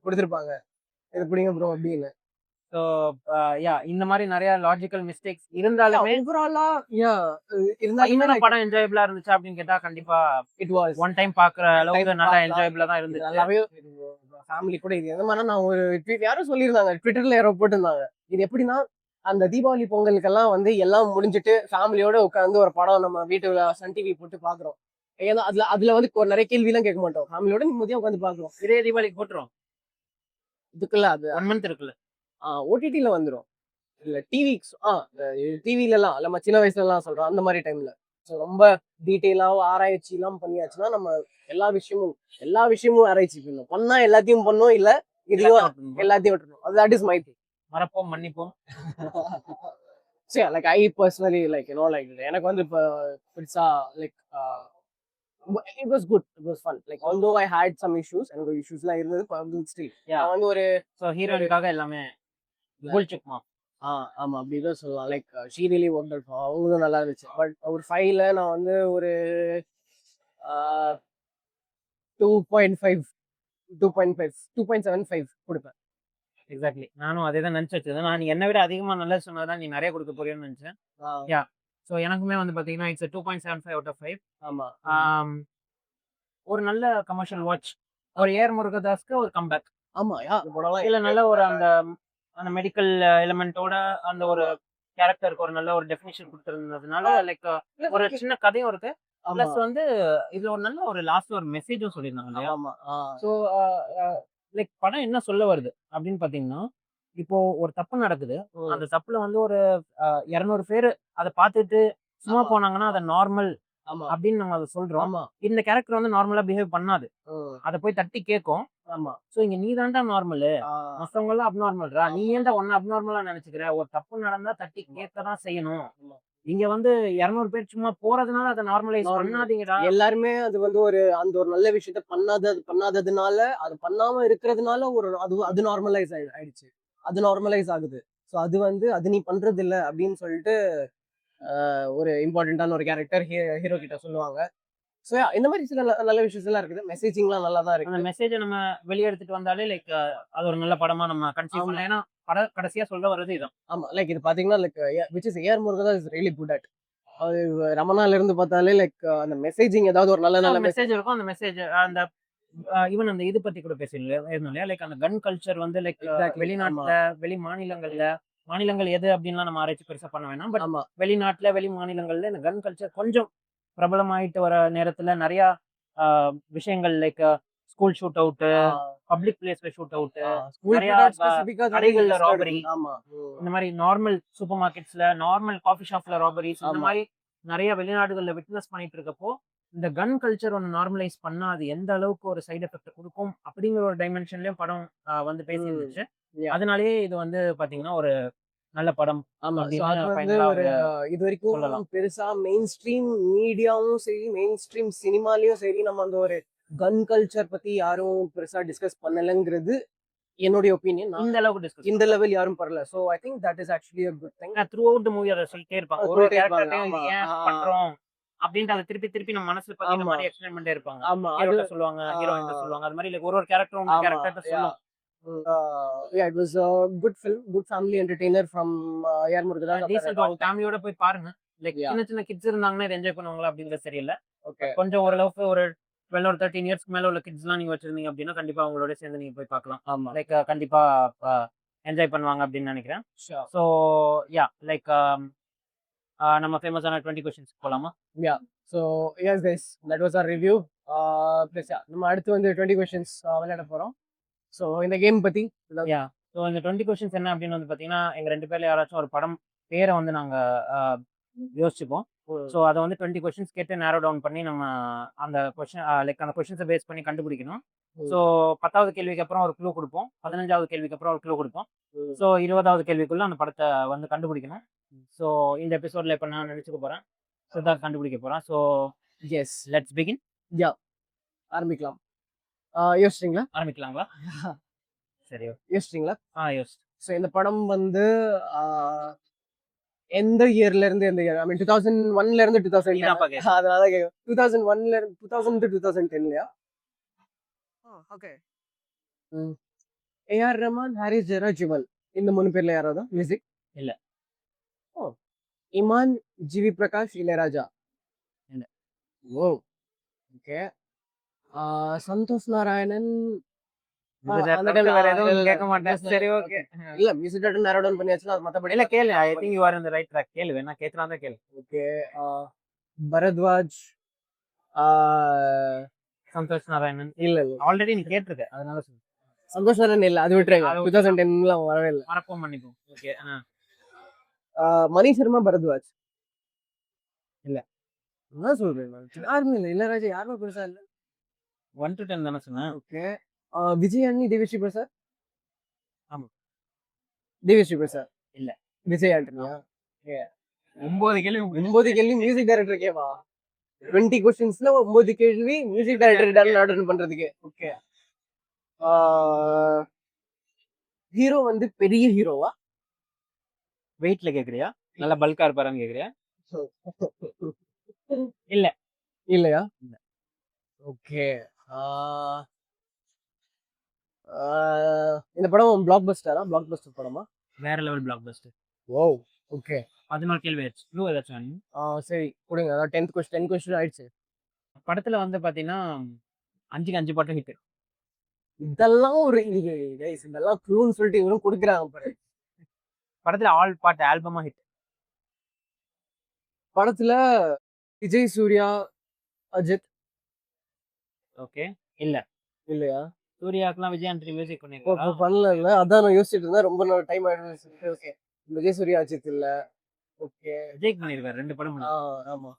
[SPEAKER 2] குடுத்திருப்பாங்க. இது புடிங்க ப்ரோ அப்படின்னு.
[SPEAKER 1] ஸோ இந்த மாதிரி நிறைய லாஜிக்கல் மிஸ்டேக்ஸ் இருந்தாலுமே
[SPEAKER 2] ஓவராலா இருந்தாலுமே
[SPEAKER 1] ஃபைனலா படம் என்ஜாயபிளா இருந்துச்சா அப்படின்னு கேட்டா கண்டிப்பா
[SPEAKER 2] இட் வாஸ்
[SPEAKER 1] ஒன் டைம் பாக்குற அளவுக்கு நல்லா என்ஜாயபிளா தான் இருந்துச்சு.
[SPEAKER 2] நல்லாவே ஃபேமிலி கூட இது எந்த மாதிரி நான் ஒரு ட்வீட் யாரும் சொல்லியிருந்தாங்க, ட்விட்டர்ல யாரோ போட்டிருந்தாங்க. இது எப்படின்னா அந்த தீபாவளி பொங்கலுக்கெல்லாம் வந்து எல்லாம் முடிஞ்சிட்டு ஃபேமிலியோட உட்காந்து ஒரு படம் நம்ம வீட்டுல சன் டிவி போட்டு பாக்குறோம். ஏன்னா அதுல வந்து நிறைய கேள்வி எல்லாம் கேட்க மாட்டோம். ஃபேமிலியோட நிம்மதியா உட்காந்து பாக்குறோம்.
[SPEAKER 1] இதே தீபாவளிக்கு போட்டுரும்.
[SPEAKER 2] இதுக்குள்ள அது
[SPEAKER 1] 1 மந்த் இருக்குல்ல.
[SPEAKER 2] ஓடிடில வந்துரும். இல்ல டிவில எல்லாம் நம்ம சின்ன வயசுல எல்லாம் சொல்றோம் அந்த மாதிரி டைம்ல. ஸோ ரொம்ப டீட்டெயிலாவும் ஆராய்ச்சி எல்லாம் பண்ணியாச்சுன்னா நம்ம எல்லா விஷயமும் ஆராய்ச்சி பண்ணணும். பண்ணா எல்லாத்தையும் பண்ணோம், இல்ல இதையும் எல்லாத்தையும் விட்டுறணும். That is my thing.
[SPEAKER 1] மறப்போம் மன்னிப்போம்.
[SPEAKER 2] சரி, லைக் ஐ பர்சனலி லைக் எனக்கு வந்து இப்போ பெருசா like it was good, it was fun, like although I had some issues எனக்கு இஷ்யூஸ்லாம் இருந்தது, but still நான் வந்து ஒரு
[SPEAKER 1] ஸோ ஹீரோயினுக்காக எல்லாமே கோல் செக்மா.
[SPEAKER 2] ஆமா அப்படிதான் சொல்லலாம். Like she really worked out. அவங்களும் நல்லா இருந்துச்சு. பட் ஒரு 5ல நான் வந்து ஒரு 2.5 2.75 கொடுப்பேன்.
[SPEAKER 1] எக்ஸாக்ட்லி. நானும் அதே தான் நினைச்சு வச்சிருந்தேன். நான் என்ன விட அதிகமா நல்லது சொன்னதான் நீ நிறைய கொடுக்க போறேன்னு நினைச்சேன். யா ஸோ எனக்குமே வந்து பாத்தீங்கன்னா இட்ஸ் 2.75 out of 5.
[SPEAKER 2] ஆமா,
[SPEAKER 1] ஒரு நல்ல கமர்ஷியல் வாட்ச். ஒரு ஏஆர் முருகதாஸ்க்கு ஒரு கம்பேக்.
[SPEAKER 2] ஆமா,
[SPEAKER 1] இல்ல நல்ல ஒரு அந்த அந்த மெடிக்கல் எலிமெண்டோட அந்த ஒரு கேரக்டருக்கு ஒரு நல்ல ஒரு டெஃபினிஷன் கொடுத்திருந்ததுனால லைக் ஒரு சின்ன கதையும் இருக்கு. பிளஸ் வந்து இதுல ஒரு நல்ல ஒரு லாஸ்ட் ஒரு மெசேஜும் சொல்லியிருந்தாங்க இல்லையா.
[SPEAKER 2] ஆமா.
[SPEAKER 1] ஸோ லைக் படம் என்ன சொல்ல வருது அப்படின்னு பாத்தீங்கன்னா, இப்போ ஒரு தப்பு நடக்குது. அந்த தப்புல வந்து ஒரு 200 பேர் அதை பார்த்துட்டு சும்மா
[SPEAKER 2] ஆமா.
[SPEAKER 1] போனாங்கன்னா அதை நார்மல்
[SPEAKER 2] ஆமா,
[SPEAKER 1] அப்படின்னு நம்ம அதை சொல்றோம்.
[SPEAKER 2] ஆமா,
[SPEAKER 1] இந்த கேரக்டர் வந்து நார்மலா பிஹேவ் பண்ணாது. அதை போய் தட்டி கேட்கும்.
[SPEAKER 2] ஆமா.
[SPEAKER 1] சோ இங்க நீ தான்டா நார்மல், மத்தவங்க எல்லாம் அப்நார்மல்ரா, நீ ஏன்டா ஒன்னு அப்நார்மலா நினைச்சுக்கிற? ஒரு தப்பு நடந்தா தட்டி கேட்கதான் செய்யணும். இங்க வந்து 200 பேர் சும்மா போறதுனால அதை நார்மலைஸ் பண்ணாதீங்கடா.
[SPEAKER 2] எல்லாருமே அது வந்து அந்த ஒரு நல்ல விஷயத்த பண்ணாததுனால, அது பண்ணாம இருக்கிறதுனால அது நார்மலைஸ் ஆயிடுச்சு. அது நார்மலைஸ் ஆகுது. சோ அது வந்து அது நீ பண்றது இல்ல அப்படின்னு சொல்லிட்டு ஒரு இம்பார்ட்டன்டான ஒரு கேரக்டர் ஹீரோ கிட்ட சொல்லுவாங்க. சோ இந்த மாதிரி சில நல்ல விஷயங்கள் எல்லாம் இருக்குது. மெசேஜிங்லாம் நல்லா தான்
[SPEAKER 1] அந்த
[SPEAKER 2] இருக்கு.
[SPEAKER 1] மெசேஜை நம்ம வெளியே எடுத்துட்டு வந்தாலே லைக் அது ஒரு நல்ல படமா நம்ம கன்சீவ் பண்ணலாம். ஏன்னா கடைசியா சொல்ல வர்றது இதான்.
[SPEAKER 2] ஆமா, லைக் இது பாத்தீங்கன்னா like which is AR Murugadoss is really good at. அது ரமணால இருந்து பார்த்தாலே லைக் அந்த மெசேஜிங் ஏதாவது ஒரு நல்ல
[SPEAKER 1] மெசேஜ் இருக்கும். அந்த மெசேஜ் அந்த ஈவன் அந்த இது பத்தி கூட பேசியிருந்தோம் இல்லையா, லைக் அந்த கன் கல்ச்சர் வந்து லைக் வெளிநாட்டுல வெளி மாநிலங்கள் எது அப்படின்லாம் நம்ம ஆராய்ச்சி பெருசா பண்ண வேணாம். பட் வெளிநாட்டுல வெளி மாநிலங்கள்ல இந்த கன் கல்ச்சர் கொஞ்சம் பிரபலமாயிட்டு வர நேரத்துல நிறைய விஷயங்கள் like school shoot out, public பிளேஸ்ல ஷூட் அவுட், கடைகள்ல ராபரி, இந்த மாதிரி நார்மல் சூப்பர் மார்க்கெட்ஸ்ல நார்மல் காஃபி ஷாப்ல ராபரிஸ், இந்த மாதிரி நிறைய வெளிநாடுகள்ல விட்னஸ் பண்ணிட்டு இருக்கப்போ இந்த கன் கல்ச்சர் ஒன்று நார்மலைஸ் பண்ணா அது எந்த அளவுக்கு ஒரு சைடு எஃபெக்ட் கொடுக்கும் அப்படிங்கிற ஒரு டைமென்ஷன்லயும் படம் வந்து பேசி இருந்துச்சு. அதனாலேயே இது வந்து பாத்தீங்கன்னா ஒரு நல்ல படம்.
[SPEAKER 2] இது வரைக்கும் பெருசா மெயின் ஸ்ட்ரீம் மீடியாவும் சரி, மெயின் ஸ்ட்ரீம் சினிமாலயும் சரி, நம்ம அந்த ஒரு கன் கல்ச்சர் பத்தி யாரும் பெருசா டிஸ்கஸ் பண்ணலங்கிறது என்னுடைய ஒப்பீனியன். இந்த லெவல் யாரும் பண்ணல. So I think that is actually a good thing.
[SPEAKER 1] Through out the movie அத சொல்லிட்டே இருப்பாங்க. ஒரு கேரக்டரையும் ஏன் பண்றோம் அப்படின்ட்டு அதை திருப்பி நம்ம மனசுல பதிகிற மாதிரி எக்ஸ்பிளைன் பண்ணிட்டே இருப்பாங்க. ஹீரோட்ட சொல்லுவாங்க, ஹீரோயின்ட்ட சொல்லுவாங்க. அது மாதிரி ஒரு கேரக்டரும் கேரக்டர்ட்ட சொல்லுவாங்க.
[SPEAKER 2] Yeah, it was a good film, good family entertainer from AR Murugadas.
[SPEAKER 1] ரீசன்ட்டா ஃபேமிலியோட போய் பாருங்க. லைக் சின்ன கிட்ஸ் இருந்தாங்கன்னா இதை என்ஜாய் பண்ணுவாங்களா அப்படிங்கிறது தெரியல. கொஞ்சம் ஓரளவுக்கு ஒரு 12 or 13 இயர்ஸ்க்கு மேல உள்ள கிட்ஸ்லாம் நீங்க வச்சிருந்தீங்க அப்படின்னா கண்டிப்பா அவங்களோட சேர்ந்து நீங்க போய் பார்க்கலாம். லைக் கண்டிப்பா என்ஜாய் பண்ணுவாங்க அப்படின்னு நினைக்கிறேன். ஸோ யா லைக் நம்ம ஃபேமஸான 20 கொஸ்டின்ஸ் போலாமா?
[SPEAKER 2] Yeah so S guys, that was our review. Plus நம்ம அடுத்து வந்து 20 கொஸ்டின்ஸ் விளையாட போறோம். ஸோ இந்த கேம் பத்தி
[SPEAKER 1] ஸோ இந்த 20 கொஸ்டின்ஸ் என்ன அப்படின்னு வந்து பார்த்தீங்கன்னா, எங்க 2 பேர்ல யாராச்சும் ஒரு படம் பேரை வந்து நாங்க யோசிச்சுப்போம். ஸோ அதை வந்து 20 கொஸ்டின்ஸ் கேட்டு நேரோ டவுன் பண்ணி நம்ம அந்த கொஸ்டின் லைக் அந்த கொஸ்டின்ஸை பேஸ் பண்ணி கண்டுபிடிக்கணும். ஸோ 10வது கேள்விக்கு அப்புறம் ஒரு க்ளூ கொடுப்போம், 15வது கேள்விக்கு அப்புறம் ஒரு க்ளூ கொடுப்போம். ஸோ 20வது கேள்விக்குள்ள அந்த படத்தை வந்து கண்டுபிடிக்கணும். ஸோ இந்த எபிசோட்ல இப்போ நான் நினைச்சுக்க போறேன், சித்தார்த் கண்டுபிடிக்க போறேன். So yes, let's begin.
[SPEAKER 2] Yeah ஆரம்பிக்கலாம். யோசிச்சிங்களா?
[SPEAKER 1] ஆரம்பிக்கலாங்களா? சரி.
[SPEAKER 2] யோசிச்சிங்களா?
[SPEAKER 1] யோசிச்சு.
[SPEAKER 2] ஸோ இந்த படம் வந்து எந்த இயர்ல இருந்து எந்த இயர்? ஐ மீன் 2001ல இருந்து 2010.
[SPEAKER 1] நீதான்ப்பா கேட்கணும்.
[SPEAKER 2] அதனால கேட்குறேன். 2001ல இருந்து 2000 to 2010லயா? ஓகே. ம். ஏஆர் ரஹ்மான், ஹாரிஸ் ஜெயராஜ், இவன். இந்த 3 பேர்ல யாராவது மியூசிக்?
[SPEAKER 1] இல்ல.
[SPEAKER 2] ஓ! இமான், ஜிவி பிரகாஷ், இளையராஜா.
[SPEAKER 1] இல்ல.
[SPEAKER 2] ஓ! ஓகே. சந்தோஷ் நாராயணன்.
[SPEAKER 1] இத
[SPEAKER 2] அந்த
[SPEAKER 1] தவிர்த்து
[SPEAKER 2] டைம்ல
[SPEAKER 1] வேற எதுவும்
[SPEAKER 2] இல்ல.
[SPEAKER 1] கேட்க மாட்டேன். சரி, ஓகே.
[SPEAKER 2] இல்ல மியூசிக் டைரக்டர் நேரோ டவுன் பண்ணியாச்சுல. அது மத்தபடி
[SPEAKER 1] இல்ல கேளு. I think you are in the right track. கேளு. வேணா கேட்கலாம் தான் கேளு.
[SPEAKER 2] ஓகே. பரத்வாஜ். ஆ
[SPEAKER 1] சந்தோஷ் நாராயணன்.
[SPEAKER 2] இல்ல, இல்ல.
[SPEAKER 1] ஆல்ரெடி நீ கேட்டிருக்க. அதனால சொல்லு.
[SPEAKER 2] சந்தோஷ் நாராயணன் இல்ல. அது விட்டுருங்க.
[SPEAKER 1] அது
[SPEAKER 2] 2010ல வரவே இல்ல.
[SPEAKER 1] மறப்போம் மன்னிப்போம். ஓகே.
[SPEAKER 2] மணி சர்மா, பரத்வாஜ்.
[SPEAKER 1] இல்ல.
[SPEAKER 2] என்ன சொல்றேன் நான்? யாருமே இல்ல. இளையராஜா யாருமே பெருசா இல்ல.
[SPEAKER 1] 1 to 10 தானே சொன்னேன்.
[SPEAKER 2] ஓகே. விஜய் ஆண்டனி, தேவிஸ்ரீ பிரசாத்.
[SPEAKER 1] ஆமா.
[SPEAKER 2] தேவிஸ்ரீ பிரசாத்.
[SPEAKER 1] இல்ல.
[SPEAKER 2] விஜய் ஆண்டனியா?
[SPEAKER 1] 9 கேள்வி
[SPEAKER 2] 9 கேள்வி மியூசிக் டைரக்டர் கேவா? 20 கொஸ்டின்ஸ்ல 9 கேள்வி மியூசிக் டைரக்டர் ஆர்டர் பண்றதுக்கு. ஓகே. ஹீரோ வந்து பெரிய ஹீரோவா?
[SPEAKER 1] வெயிட்ல கேக்குறியா? நல்ல பல்கா இருப்பாரான்னு கேக்குறியா? இல்ல.
[SPEAKER 2] இல்லையா?
[SPEAKER 1] இல்ல.
[SPEAKER 2] ஓகே. இந்த படம் பிளாக் பஸ்டர் படமா?
[SPEAKER 1] வேற லெவல் பிளாக் பஸ்டர்.
[SPEAKER 2] ஓ! ஓகே.
[SPEAKER 1] 14 கேள்வி ஆயிடுச்சு. க்ளூ ஏதாச்சும் வேணுமா?
[SPEAKER 2] சரி கொடுங்க. அதான் 10 கொஸ்டின் ஆயிடுச்சு.
[SPEAKER 1] படத்துல வந்து பாத்தீங்கன்னா 5க்கு 5 பாட்டும் ஹிட்.
[SPEAKER 2] இதெல்லாம் ஒரு இது கைஸ், இதெல்லாம் க்ளூன்னு சொல்லிட்டு இவரும் கொடுக்குறாங்க பாரு.
[SPEAKER 1] படத்துல ஆல் பாட்டு ஆல்பமா ஹிட்.
[SPEAKER 2] படத்துல விஜய், சூர்யா, அஜித்.
[SPEAKER 1] ஓகே. இல்ல.
[SPEAKER 2] இல்லையா?
[SPEAKER 1] சூர்யாக்குலாம் விஜய் ஆண்டனி மியூசிக் பண்ணிருக்காரா?
[SPEAKER 2] பண்ணல. அதான் நான் யோசிச்சுட்டு இருந்தேன். ரொம்ப நாள் டைம் ஆயிடுச்சு. ஓகே. விஜய், சூர்யா, அஜித் இல்ல. ஓகே.
[SPEAKER 1] விஜய்க்கு பண்ணிருக்காரு 2 படம் பண்ணிருக்காரு.
[SPEAKER 2] ஆமா.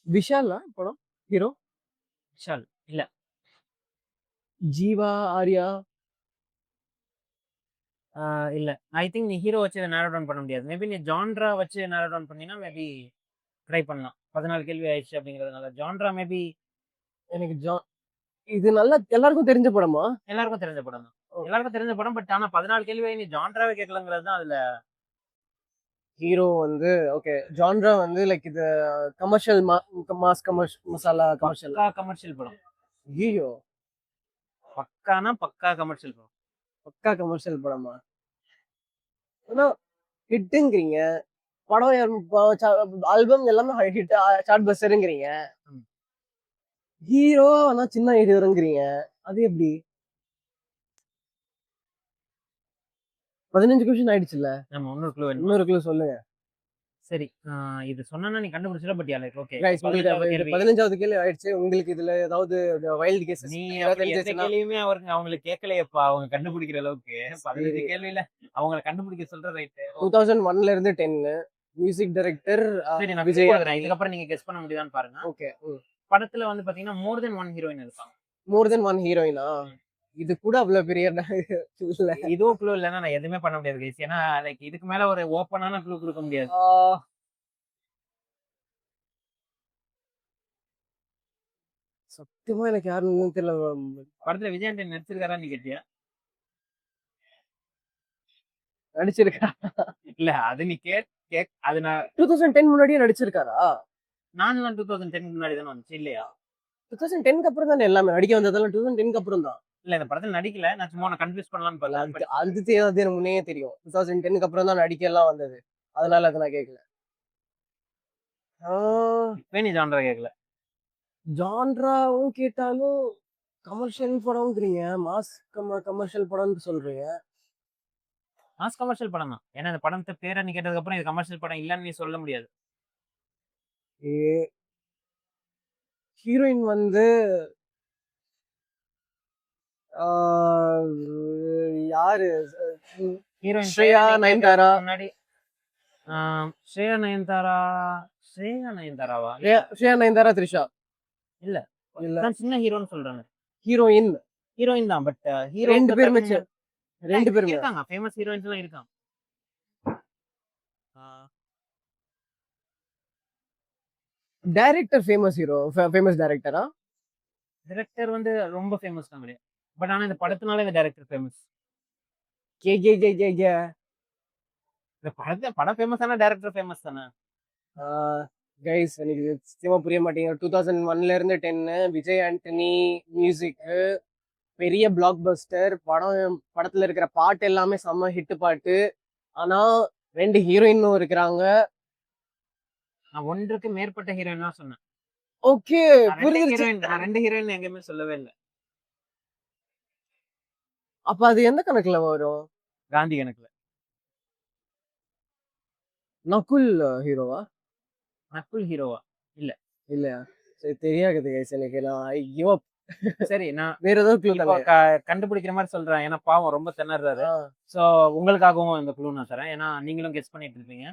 [SPEAKER 2] விஷாலா படம் ஹீரோ?
[SPEAKER 1] விஷால். இல்ல.
[SPEAKER 2] ஜீவா, ஆர்யா.
[SPEAKER 1] இல்ல. ஐ திங்க் நீ ஹீரோ வச்சு நேரோ டவுன் பண்ண முடியாது. மேபி நீ ஜான்ரா வச்சு நேரோ டவுன் பண்ணீனா மேபி ட்ரை பண்ணலாம். 14 கேள்வி ஆயிடுச்சு அப்படிங்கிறதுனால. ஜான்ரா மேபி
[SPEAKER 2] எனக்கு இது நல்லா எல்லாருக்கும் தெரிஞ்ச படமா?
[SPEAKER 1] எல்லாருக்கும் தெரிஞ்ச படம் தான். எல்லாருக்கும் தெரிஞ்ச படம். பட் ஆனா 14 கேள்வி நீ ஜான்ராவே கேட்கலங்கிறது தான் அதுல.
[SPEAKER 2] ஹீரோ வந்து ஓகே. ஜான்ரா வந்து லைக் இது கமர்ஷியல் மாஸ் மசாலா கமர்ஷியல்.
[SPEAKER 1] பக்கா கமர்ஷியல் படம்.
[SPEAKER 2] ஐயோ!
[SPEAKER 1] பக்கானா பக்கா கமர்ஷியல் படம்.
[SPEAKER 2] பக்கா கமர்ஷியல் படமா? ஆனா ஹிட்டுங்கிறீங்க. படம் ஆல்பம் எல்லாமே ஹிட், சார்ட் பஸ்டர்ங்கிறீங்க.
[SPEAKER 1] ம்.
[SPEAKER 2] ஹீரோ ஆனா சின்ன ஹீரோங்கிறீங்க. அது எப்படி? 15 கொஸ்டின் ஆயிடுச்சுல்ல.
[SPEAKER 1] நம்ம இன்னொரு க்ளூ வேணுமா?
[SPEAKER 2] இன்னொரு க்ளூ சொல்லுங்க.
[SPEAKER 1] சரி. இது சொன்னேன்னா நீ கண்டுபிடிச்சிட. But yeah like okay.
[SPEAKER 2] Guys, உங்களுக்கு
[SPEAKER 1] 15வது கேள்வி.
[SPEAKER 2] 15வது கேள்வி ஆயிடுச்சு. உங்களுக்கு இதுல ஏதாவது வைல்ட் கெஸஸ்
[SPEAKER 1] நீ
[SPEAKER 2] ஏதாவது
[SPEAKER 1] அப்படி எந்த
[SPEAKER 2] தெரிஞ்சுச்சுன்னா?
[SPEAKER 1] கேள்வியுமே அவங்களுக்கு கேட்கலையேப்பா. அவங்க கண்டுபிடிக்கிற அளவுக்கு 15
[SPEAKER 2] சரி.
[SPEAKER 1] கேள்வியில அவங்கள கண்டுபிடிக்க சொல்ற ரைட்டு.
[SPEAKER 2] 2001ல இருந்து 10. மியூசிக் டைரக்டர்
[SPEAKER 1] சரி நான்
[SPEAKER 2] விஜய்.
[SPEAKER 1] இதுக்கப்புறம் நீங்க கெஸ் பண்ண முடியுதான்னு பாருங்க.
[SPEAKER 2] ஓகே.
[SPEAKER 1] படத்துல வந்து பாத்தீங்கன்னா மோர் தென் 1 ஹீரோயின் இருப்பாங்க.
[SPEAKER 2] மோர் தென் 1 ஹீரோயினா? இது கூட அவ்வளவு பெரிய இல்ல.
[SPEAKER 1] இதுவும் க்ளூ இல்லைன்னா நான் எதுவுமே பண்ண முடியாது கைஸ். ஏன்னா லைக் இதுக்கு மேல ஒரு ஓப்பனான க்ளூ கொடுக்க முடியாது.
[SPEAKER 2] சத்தியமா எனக்கு யாருன்னு தெரியல.
[SPEAKER 1] படத்துல விஜய் ஆண்டனி நடிச்சிருக்காரான்னு நீ கேட்டியா?
[SPEAKER 2] நடிச்சிருக்கா?
[SPEAKER 1] இல்ல அது நீ அது நான்
[SPEAKER 2] 2010 முன்னாடியே நடிச்சிருக்காரா?
[SPEAKER 1] நான்லாம் 2010 முன்னாடி தானே வந்துச்சு இல்லையா?
[SPEAKER 2] 2010க்கு அப்புறம் தானே எல்லாமே நடிக்க வந்ததெல்லாம் 2010க்கு அப்புறம் தான்.
[SPEAKER 1] இல்ல இந்த படத்துல நடிக்கல. நான் சும்மா நான் கன்ஃபியூஸ் பண்ணலாம்னு பார்த்தேன்.
[SPEAKER 2] அது எனக்கு முன்னே தெரியும். 2010க்கு அப்புறம் தான் நடிக்க எல்லாம் வந்தது. அதனால அதை நான் கேட்கல.
[SPEAKER 1] நீ ஜான்ரா கேட்கல.
[SPEAKER 2] ஜான்ராவும் கேட்டாலும் கமர்ஷியல் படம்ங்கிறீங்க. மாஸ் கமர்ஷியல் படம்னு சொல்றீங்க.
[SPEAKER 1] மாஸ் கமர்ஷியல் படம் தான். ஏன்னா இந்த படத்தை பேரை நீ கேட்டதுக்கு அப்புறம் இது கமர்ஷியல் படம் இல்லன்னு நீ சொல்ல முடியாது.
[SPEAKER 2] ஹீரோயின் வந்து யாரு?
[SPEAKER 1] ஹீரோயின்
[SPEAKER 2] ஸ்ரேயா நயன்தாரா.
[SPEAKER 1] முன்னாடி ஸ்ரேயா நயன்தாராவா?
[SPEAKER 2] ஸ்ரேயா நயன்தாரா, த்ரிஷா.
[SPEAKER 1] இல்ல
[SPEAKER 2] இல்ல.
[SPEAKER 1] நான் சின்ன ஹீரோன்னு சொல்றேன்.
[SPEAKER 2] ஹீரோயின்
[SPEAKER 1] தான். பட் ஹீரோ
[SPEAKER 2] 2 பேருமே 2 பேருமே
[SPEAKER 1] இருக்காங்க. ஃபேமஸ் ஹீரோயின்ஸ் எல்லாம் இருக்காங்க.
[SPEAKER 2] டைரக்டர் ஃபேமஸ் டைரக்டரா?
[SPEAKER 1] டைரக்டர் வந்து ரொம்ப ஃபேமஸ் தான் கிடையாது. பட் ஆனா இந்த படத்துனால இந்த director famous.
[SPEAKER 2] K K K K K
[SPEAKER 1] இந்த படம் ஃபேமஸ் ஆனா டைரக்டர் ஃபேமஸ் தானே.
[SPEAKER 2] கைஸ் எனக்கு இது சத்தியமா புரிய மாட்டேங்குது. 2001ல இருந்து 10 விஜய் ஆண்டனி மியூசிக், பெரிய பிளாக் பஸ்டர் படத்துல இருக்கிற பாட்டு எல்லாமே செம்ம ஹிட் பாட்டு. ஆனா 2 ஹீரோயினும் இருக்கிறாங்க.
[SPEAKER 1] நான் ஒன்றுக்கு மேற்பட்ட ஹீரோயின் தான் சொன்னேன்.
[SPEAKER 2] ஓகே புரிஞ்சிருச்சு.
[SPEAKER 1] நான் 2 ஹீரோயின் எங்கேயுமே சொல்லவே இல்லை.
[SPEAKER 2] அப்ப அது எந்த கணக்குல வரும்?
[SPEAKER 1] காந்தி கணக்குல.
[SPEAKER 2] நகுல் ஹீரோவா?
[SPEAKER 1] நக்குல் ஹீரோவா? இல்ல.
[SPEAKER 2] இல்லையா? சரி தெரியாது கைஸ் எனக்கு. நான் ஐயோ
[SPEAKER 1] சரி நான்
[SPEAKER 2] வேற ஏதாவது க்ளூ
[SPEAKER 1] இப்போ
[SPEAKER 2] தாங்க.
[SPEAKER 1] கண்டுபிடிக்கிற மாதிரி சொல்றேன். ஏன்னா பாவம் ரொம்ப திணறாரு. ஸோ உங்களுக்காகவும் இந்த க்ளூ நான் தரேன். ஏன்னா நீங்களும் கெஸ் பண்ணிட்டு இருப்பீங்க.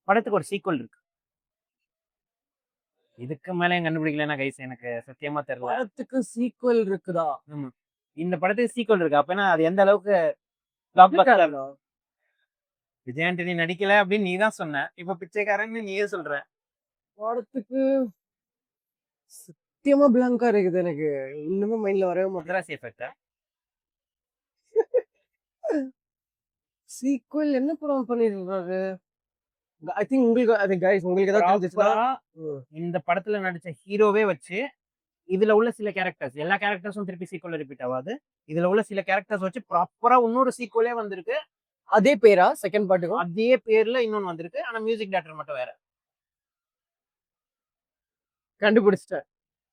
[SPEAKER 1] படத்துக்கு ஒரு சீக்வல் இருக்கு. இதுக்கு மேலே கண்டுபிடிக்கலன்னா கைஸ் எனக்கு சத்தியமா தெரியல.
[SPEAKER 2] படத்துக்கு சீக்வல் இருக்குதா?
[SPEAKER 1] ஆமா. இந்த படத்துக்கு சீக்வல் இருக்கு. அப்பனா அது எந்த அளவுக்கு பிளாக் பஸ்டர். விஜய் ஆண்டனி நடிக்கல அப்படின்னு நீ தான் சொன்ன. இப்ப பிச்சைக்காரன்னு நீயே சொல்ற.
[SPEAKER 2] படத்துக்கு சத்தியமா பிளாங்கா இருக்குது எனக்கு. இன்னுமே மைண்ட்ல வரவே மாட்டேங்குது.
[SPEAKER 1] மதராசி எஃபெக்ட்.
[SPEAKER 2] சீக்வல் என்ன படம் பண்ணிருக்காரு? ஐ திங்க் உங்களுக்கு அது கைஸ் உங்களுக்கு ஏதாவது தெரிஞ்சிச்சுனா
[SPEAKER 1] இந்த படத்துல நடிச்ச ஹீரோவே வச்சு இதுல உள்ள சில கேரக்டர்ஸ், எல்லா கேரக்டர்ஸும் திருப்பி சீக்வல் ரிப்பீட் ஆகாது. இதுல உள்ள சில கேரக்டர்ஸ் வச்சு ப்ராப்பரா இன்னொரு சீக்வலே வந்திருக்கு.
[SPEAKER 2] அதே பேரா செகண்ட் பார்ட்டுக்கும்?
[SPEAKER 1] அதே பேர்ல இன்னொன்னு வந்திருக்கு. ஆனா மியூசிக் டைரக்டர் மட்டும் வேற.
[SPEAKER 2] கண்டுபிடிச்சிட்டேன்.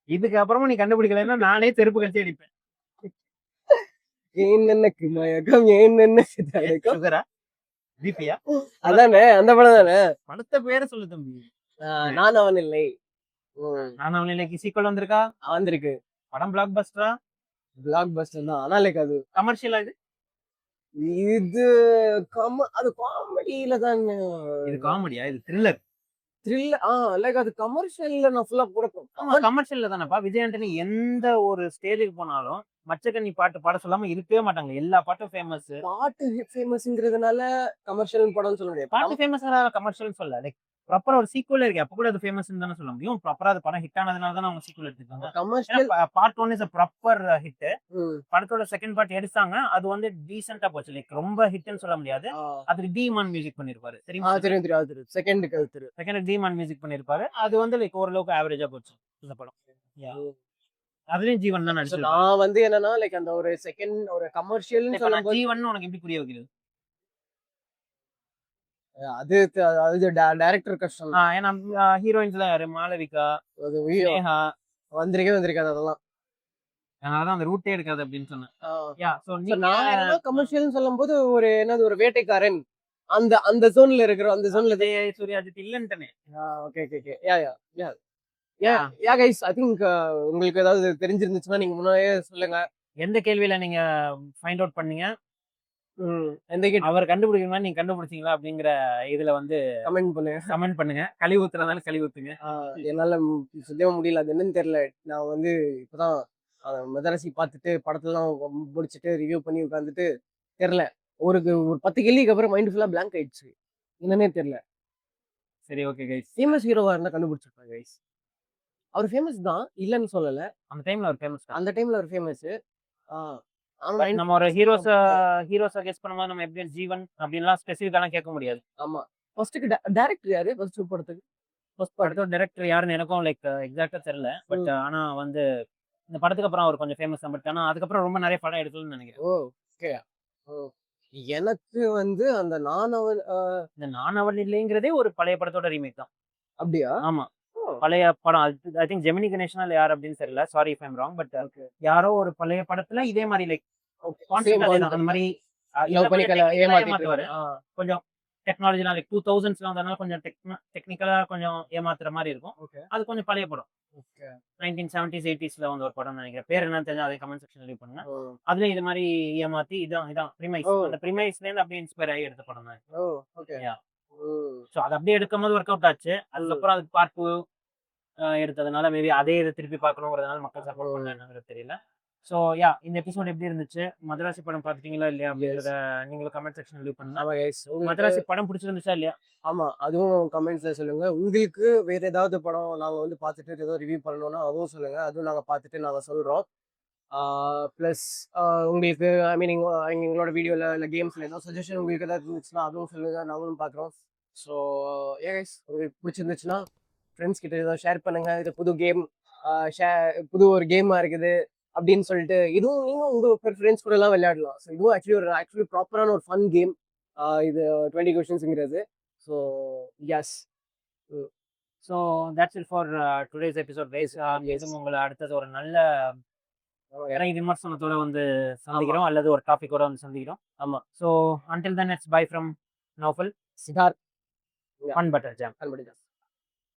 [SPEAKER 1] இதுக்கு அப்புறமா நீ கண்டுபிடிக்கலன்னா நானே செருப்பு கட்டி அடிப்பேன்.
[SPEAKER 2] என்னென்னக்கு மயக்கம் என்னென்ன சிதறடிக்கும்.
[SPEAKER 1] சுகரா? பிபியா?
[SPEAKER 2] அதானே அந்த படம் தானே.
[SPEAKER 1] படத்தை பேரை சொல்லு தம்பி.
[SPEAKER 2] நான் அவன் இல்லை.
[SPEAKER 1] நான் அவன் இல்லைக்கு சீக்வல் வந்திருக்கா?
[SPEAKER 2] வந்திருக்கு.
[SPEAKER 1] படம் பிளாக் பஸ்டரா?
[SPEAKER 2] பிளாக் பஸ்டர் தான். ஆனா லைக் அது
[SPEAKER 1] கமர்ஷியலா?
[SPEAKER 2] இது அது காமெடியில தானே.
[SPEAKER 1] இது காமெடியா? இது த்ரில்லர்.
[SPEAKER 2] லைக் அது கமர்ஷியல்ல நான் ஃபுல்லா கூட
[SPEAKER 1] கமர்ஷியல்ல தானப்பா. விஜய் ஆண்டனி எந்த ஒரு ஸ்டேஜுக்கு போனாலும் மச்சக்கண்ணி பாட்டு பாட சொல்லாம இருக்கவே மாட்டாங்க. எல்லா பாட்டும் ஃபேமஸ்.
[SPEAKER 2] பாட்டு ஃபேமஸ்ங்கிறதுனால கமர்ஷியல் படம்னு சொல்ல முடியாது.
[SPEAKER 1] பாட்டு ஃபேமஸ் கமர்ஷியல் சொல்ல. லைக் ப்ராப்பரா ஒரு சீக்வல் இருக்கு. அப்ப கூட அது ஃபேமஸ்னு தானே சொல்ல முடியும். ப்ராப்பரா அது படம் ஹிட் ஆனதுனால தானே அவங்க சீக்வல் எடுத்துக்காங்க.
[SPEAKER 2] Commercial
[SPEAKER 1] part 1 is a proper hit. படத்தோட செகண்ட் பார்ட் எடுத்தாங்க. அது வந்து டீசென்ட்டா போச்சு. லைக் ரொம்ப ஹிட்னு சொல்ல முடியாது. அதுக்கு டீமான் மியூசிக் பண்ணிருப்பாரு. தெரியுமா?
[SPEAKER 2] தெரியும். செகண்ட்
[SPEAKER 1] டீமான் மியூசிக் பண்ணிருப்பாரு. அது வந்து லைக் ஓரளவுக்கு ஆவரேஜா போச்சு இந்த படம். அதுலயும் ஜீவன் தான் நடிச்சு.
[SPEAKER 2] நான் வந்து என்னன்னா லைக் அந்த ஒரு செகண்ட் ஒரு கமர்ஷியல்னு சொல்லும்போது
[SPEAKER 1] ஜீவன் உனக்கு எப்படி புரிய வைக்கிறது?
[SPEAKER 2] அது டைரக்டர் கஷ்டம்.
[SPEAKER 1] ஏன்னா ஹீரோயின்ஸ்ல யாரு? மாளவிகா,
[SPEAKER 2] அது
[SPEAKER 1] ஸ்னேகா
[SPEAKER 2] வந்திருக்காது அதெல்லாம்.
[SPEAKER 1] அதனாலதான் அந்த ரூட்டே எடுக்காது அப்படின்னு சொன்னேன். யா சோ
[SPEAKER 2] நான் கமர்ஷியல்னு சொல்லும்போது ஒரு என்னது ஒரு வேட்டைக்காரன் அந்த அந்த ஜோன்ல இருக்கிற அந்த ஜோன்ல
[SPEAKER 1] சூர்யாஜித் இல்லன்ட்டனே.
[SPEAKER 2] Okay okay okay yeah guys I think உங்களுக்கு ஏதாவது தெரிஞ்சிருந்துச்சுன்னா நீங்க முன்னாடியே சொல்லுங்க.
[SPEAKER 1] எந்த கேள்வியில நீங்க ஃபைண்ட் அவுட் பண்ணீங்க?
[SPEAKER 2] எந்த
[SPEAKER 1] அவர் கண்டுபிடிக்கிற மாதிரி நீங்க கண்டுபிடிச்சீங்களா அப்படிங்கிற இதுல வந்து கமெண்ட் பண்ணுங்க. கழுவி ஊத்துறதால கழுவி ஊத்துங்க.
[SPEAKER 2] என்னால சுத்தமா முடியல. அது என்னன்னு தெரியல. நான் வந்து இப்பதான் மதராசி பார்த்துட்டு படத்தெல்லாம் முடிச்சுட்டு ரிவ்யூ பண்ணி உட்காந்துட்டு தெரியல. ஒரு 10 கேள்விக்கு அப்புறம் மைண்ட் ஃபுல்லா பிளாங்க் ஆயிடுச்சு. என்னன்னே தெரியல.
[SPEAKER 1] சரி ஓகே கைஸ்.
[SPEAKER 2] ஃபேமஸ் ஹீரோவா இருந்தா கண்டுபிடிச்சிருப்பாங்க கைஸ். அவர் ஃபேமஸ் தான் இல்லன்னு சொல்லல.
[SPEAKER 1] அந்த டைம்ல அவர் ஃபேமஸ்.
[SPEAKER 2] அந்த டைம்ல அவர் ஃபேமஸ்.
[SPEAKER 1] நம்ம ஒரு ஹீரோஸ கெஸ் பண்ணும்போது நம்ம எப்படி ஜீவன் அப்படின்லாம் ஸ்பெசிஃபிக்காலாம் கேட்க முடியாது.
[SPEAKER 2] ஆமா. ஃபர்ஸ்ட்க்கு டைரக்டர் யாரு? ஃபர்ஸ்ட் படத்துக்கு
[SPEAKER 1] ஃபர்ஸ்ட் படத்தோட டைரக்டர் யாருன்னு எனக்கும் லைக் எக்ஸாக்ட்டா தெரியல. பட் ஆனா வந்து இந்த படத்துக்கு அப்புறம் அவர் கொஞ்சம் ஃபேமஸ் தான். பட் ஆனா அதுக்கப்புறம் ரொம்ப நிறைய படம் எடுக்கலன்னு நினைக்கிறேன்.
[SPEAKER 2] ஓகே. எனக்கு வந்து அந்த
[SPEAKER 1] இந்த நான் அவன் இல்லைங்கிறதே ஒரு பழைய படத்தோட ரீமேக் தான்.
[SPEAKER 2] அப்படியா?
[SPEAKER 1] ஆமா. பழைய படம். ஐ திங்க் ஜெமினி கணேசனா இல்ல யார் அப்படின்னு தெரியல. Sorry if I am wrong. But யாரோ ஒரு பழைய படத்துல இதே மாதிரி லைக் அந்த மாதிரி
[SPEAKER 2] லவ் பண்ணிக்கல
[SPEAKER 1] ஏமாத்துவாரு. கொஞ்சம் டெக்னாலஜிலாம் லைக் 2000s வந்தனால கொஞ்சம் டெக்னிக்கலா கொஞ்சம் ஏமாத்துற மாதிரி இருக்கும். அது கொஞ்சம் பழைய படம். 1970s 80sல வந்த ஒரு படம் நினைக்கிறேன். பேர் என்னன்னு தெரிஞ்சா அதே கமெண்ட் செக்ஷன்ல லீவ் பண்ணுங்க. அதுல இது மாதிரி ஏமாத்தி இதான் ப்ரிமைஸ். அந்த ப்ரிமைஸ்ல இருந்து அப்படியே இன்ஸ்பயர் ஆகி எடுத்த படம் தான்.
[SPEAKER 2] ஓகே.
[SPEAKER 1] சோ அது அப்படியே எடுக்கும்போது ஒர்க் அவுட் ஆச்சு. அதுக்கப்புறம் அதுக்கு பார்ட் 2 எடுத்ததுனால மேபி அதே இதை திருப்பி பார்க்கணுங்கிறதுனால மக்கள் சப்போர்ட் பண்ணாங்கன்னு தெரியல. ஸோ இந்த எபிசோட் எப்படி இருந்துச்சு? மதராசி படம் பார்த்துட்டீங்களா இல்லையா? அப்படிங்கிறத நீங்களும் கமெண்ட் செக்ஷன்ல லீவ் பண்ணுங்க.
[SPEAKER 2] ஆமா கைஸ், உங்களுக்கு
[SPEAKER 1] மதராசி படம் பிடிச்சிருந்துச்சா இல்லையா?
[SPEAKER 2] ஆமா அதுவும் கமெண்ட்ஸ்ல சொல்லுங்க. உங்களுக்கு வேற ஏதாவது படம் நாங்க வந்து பார்த்துட்டு ஏதோ ரிவ்யூ பண்ணணும்னா அதுவும் சொல்லுங்க. அதுவும் நாங்க பார்த்துட்டு நாங்க சொல்றோம். ப்ளஸ் உங்களுக்கு ஐ மீன் எங்களோட வீடியோல இல்லை கேம்ஸ்ல ஏதோ சஜஷன் உங்களுக்கு ஏதாவது இருந்துச்சுன்னா அதுவும் சொல்லுங்க, நாங்களும் பார்க்குறோம். ஸோ கைஸ், உங்களுக்கு பிடிச்சிருந்துச்சுன்னா ஃப்ரெண்ட்ஸ் கிட்ட ஏதோ ஷேர் பண்ணுங்க. இது புது கேம், புது ஒரு கேமா இருக்குது அப்படின்னு சொல்லிட்டு இதுவும் நீங்களும் உங்க ஃப்ரெண்ட்ஸ் கூட எல்லாம் விளையாடலாம். ஸோ இதுவும் ஆக்சுவலி ப்ராப்பரான ஒரு ஃபன் கேம். இது 20 கொஸ்டின்ஸ்ங்கிறது. So yes.
[SPEAKER 1] So that's it for today's episode guys. இது உங்களை அடுத்தது ஒரு நல்ல இறை விமர்சனத்தோட வந்து சந்திக்கிறோம், அல்லது ஒரு டாபிக்கோட வந்து சந்திக்கிறோம்.
[SPEAKER 2] ஆமா.
[SPEAKER 1] So until then it's by from Naufal,
[SPEAKER 2] Siddharth,
[SPEAKER 1] fun butter jam.
[SPEAKER 2] கண்டுபிடிச்சா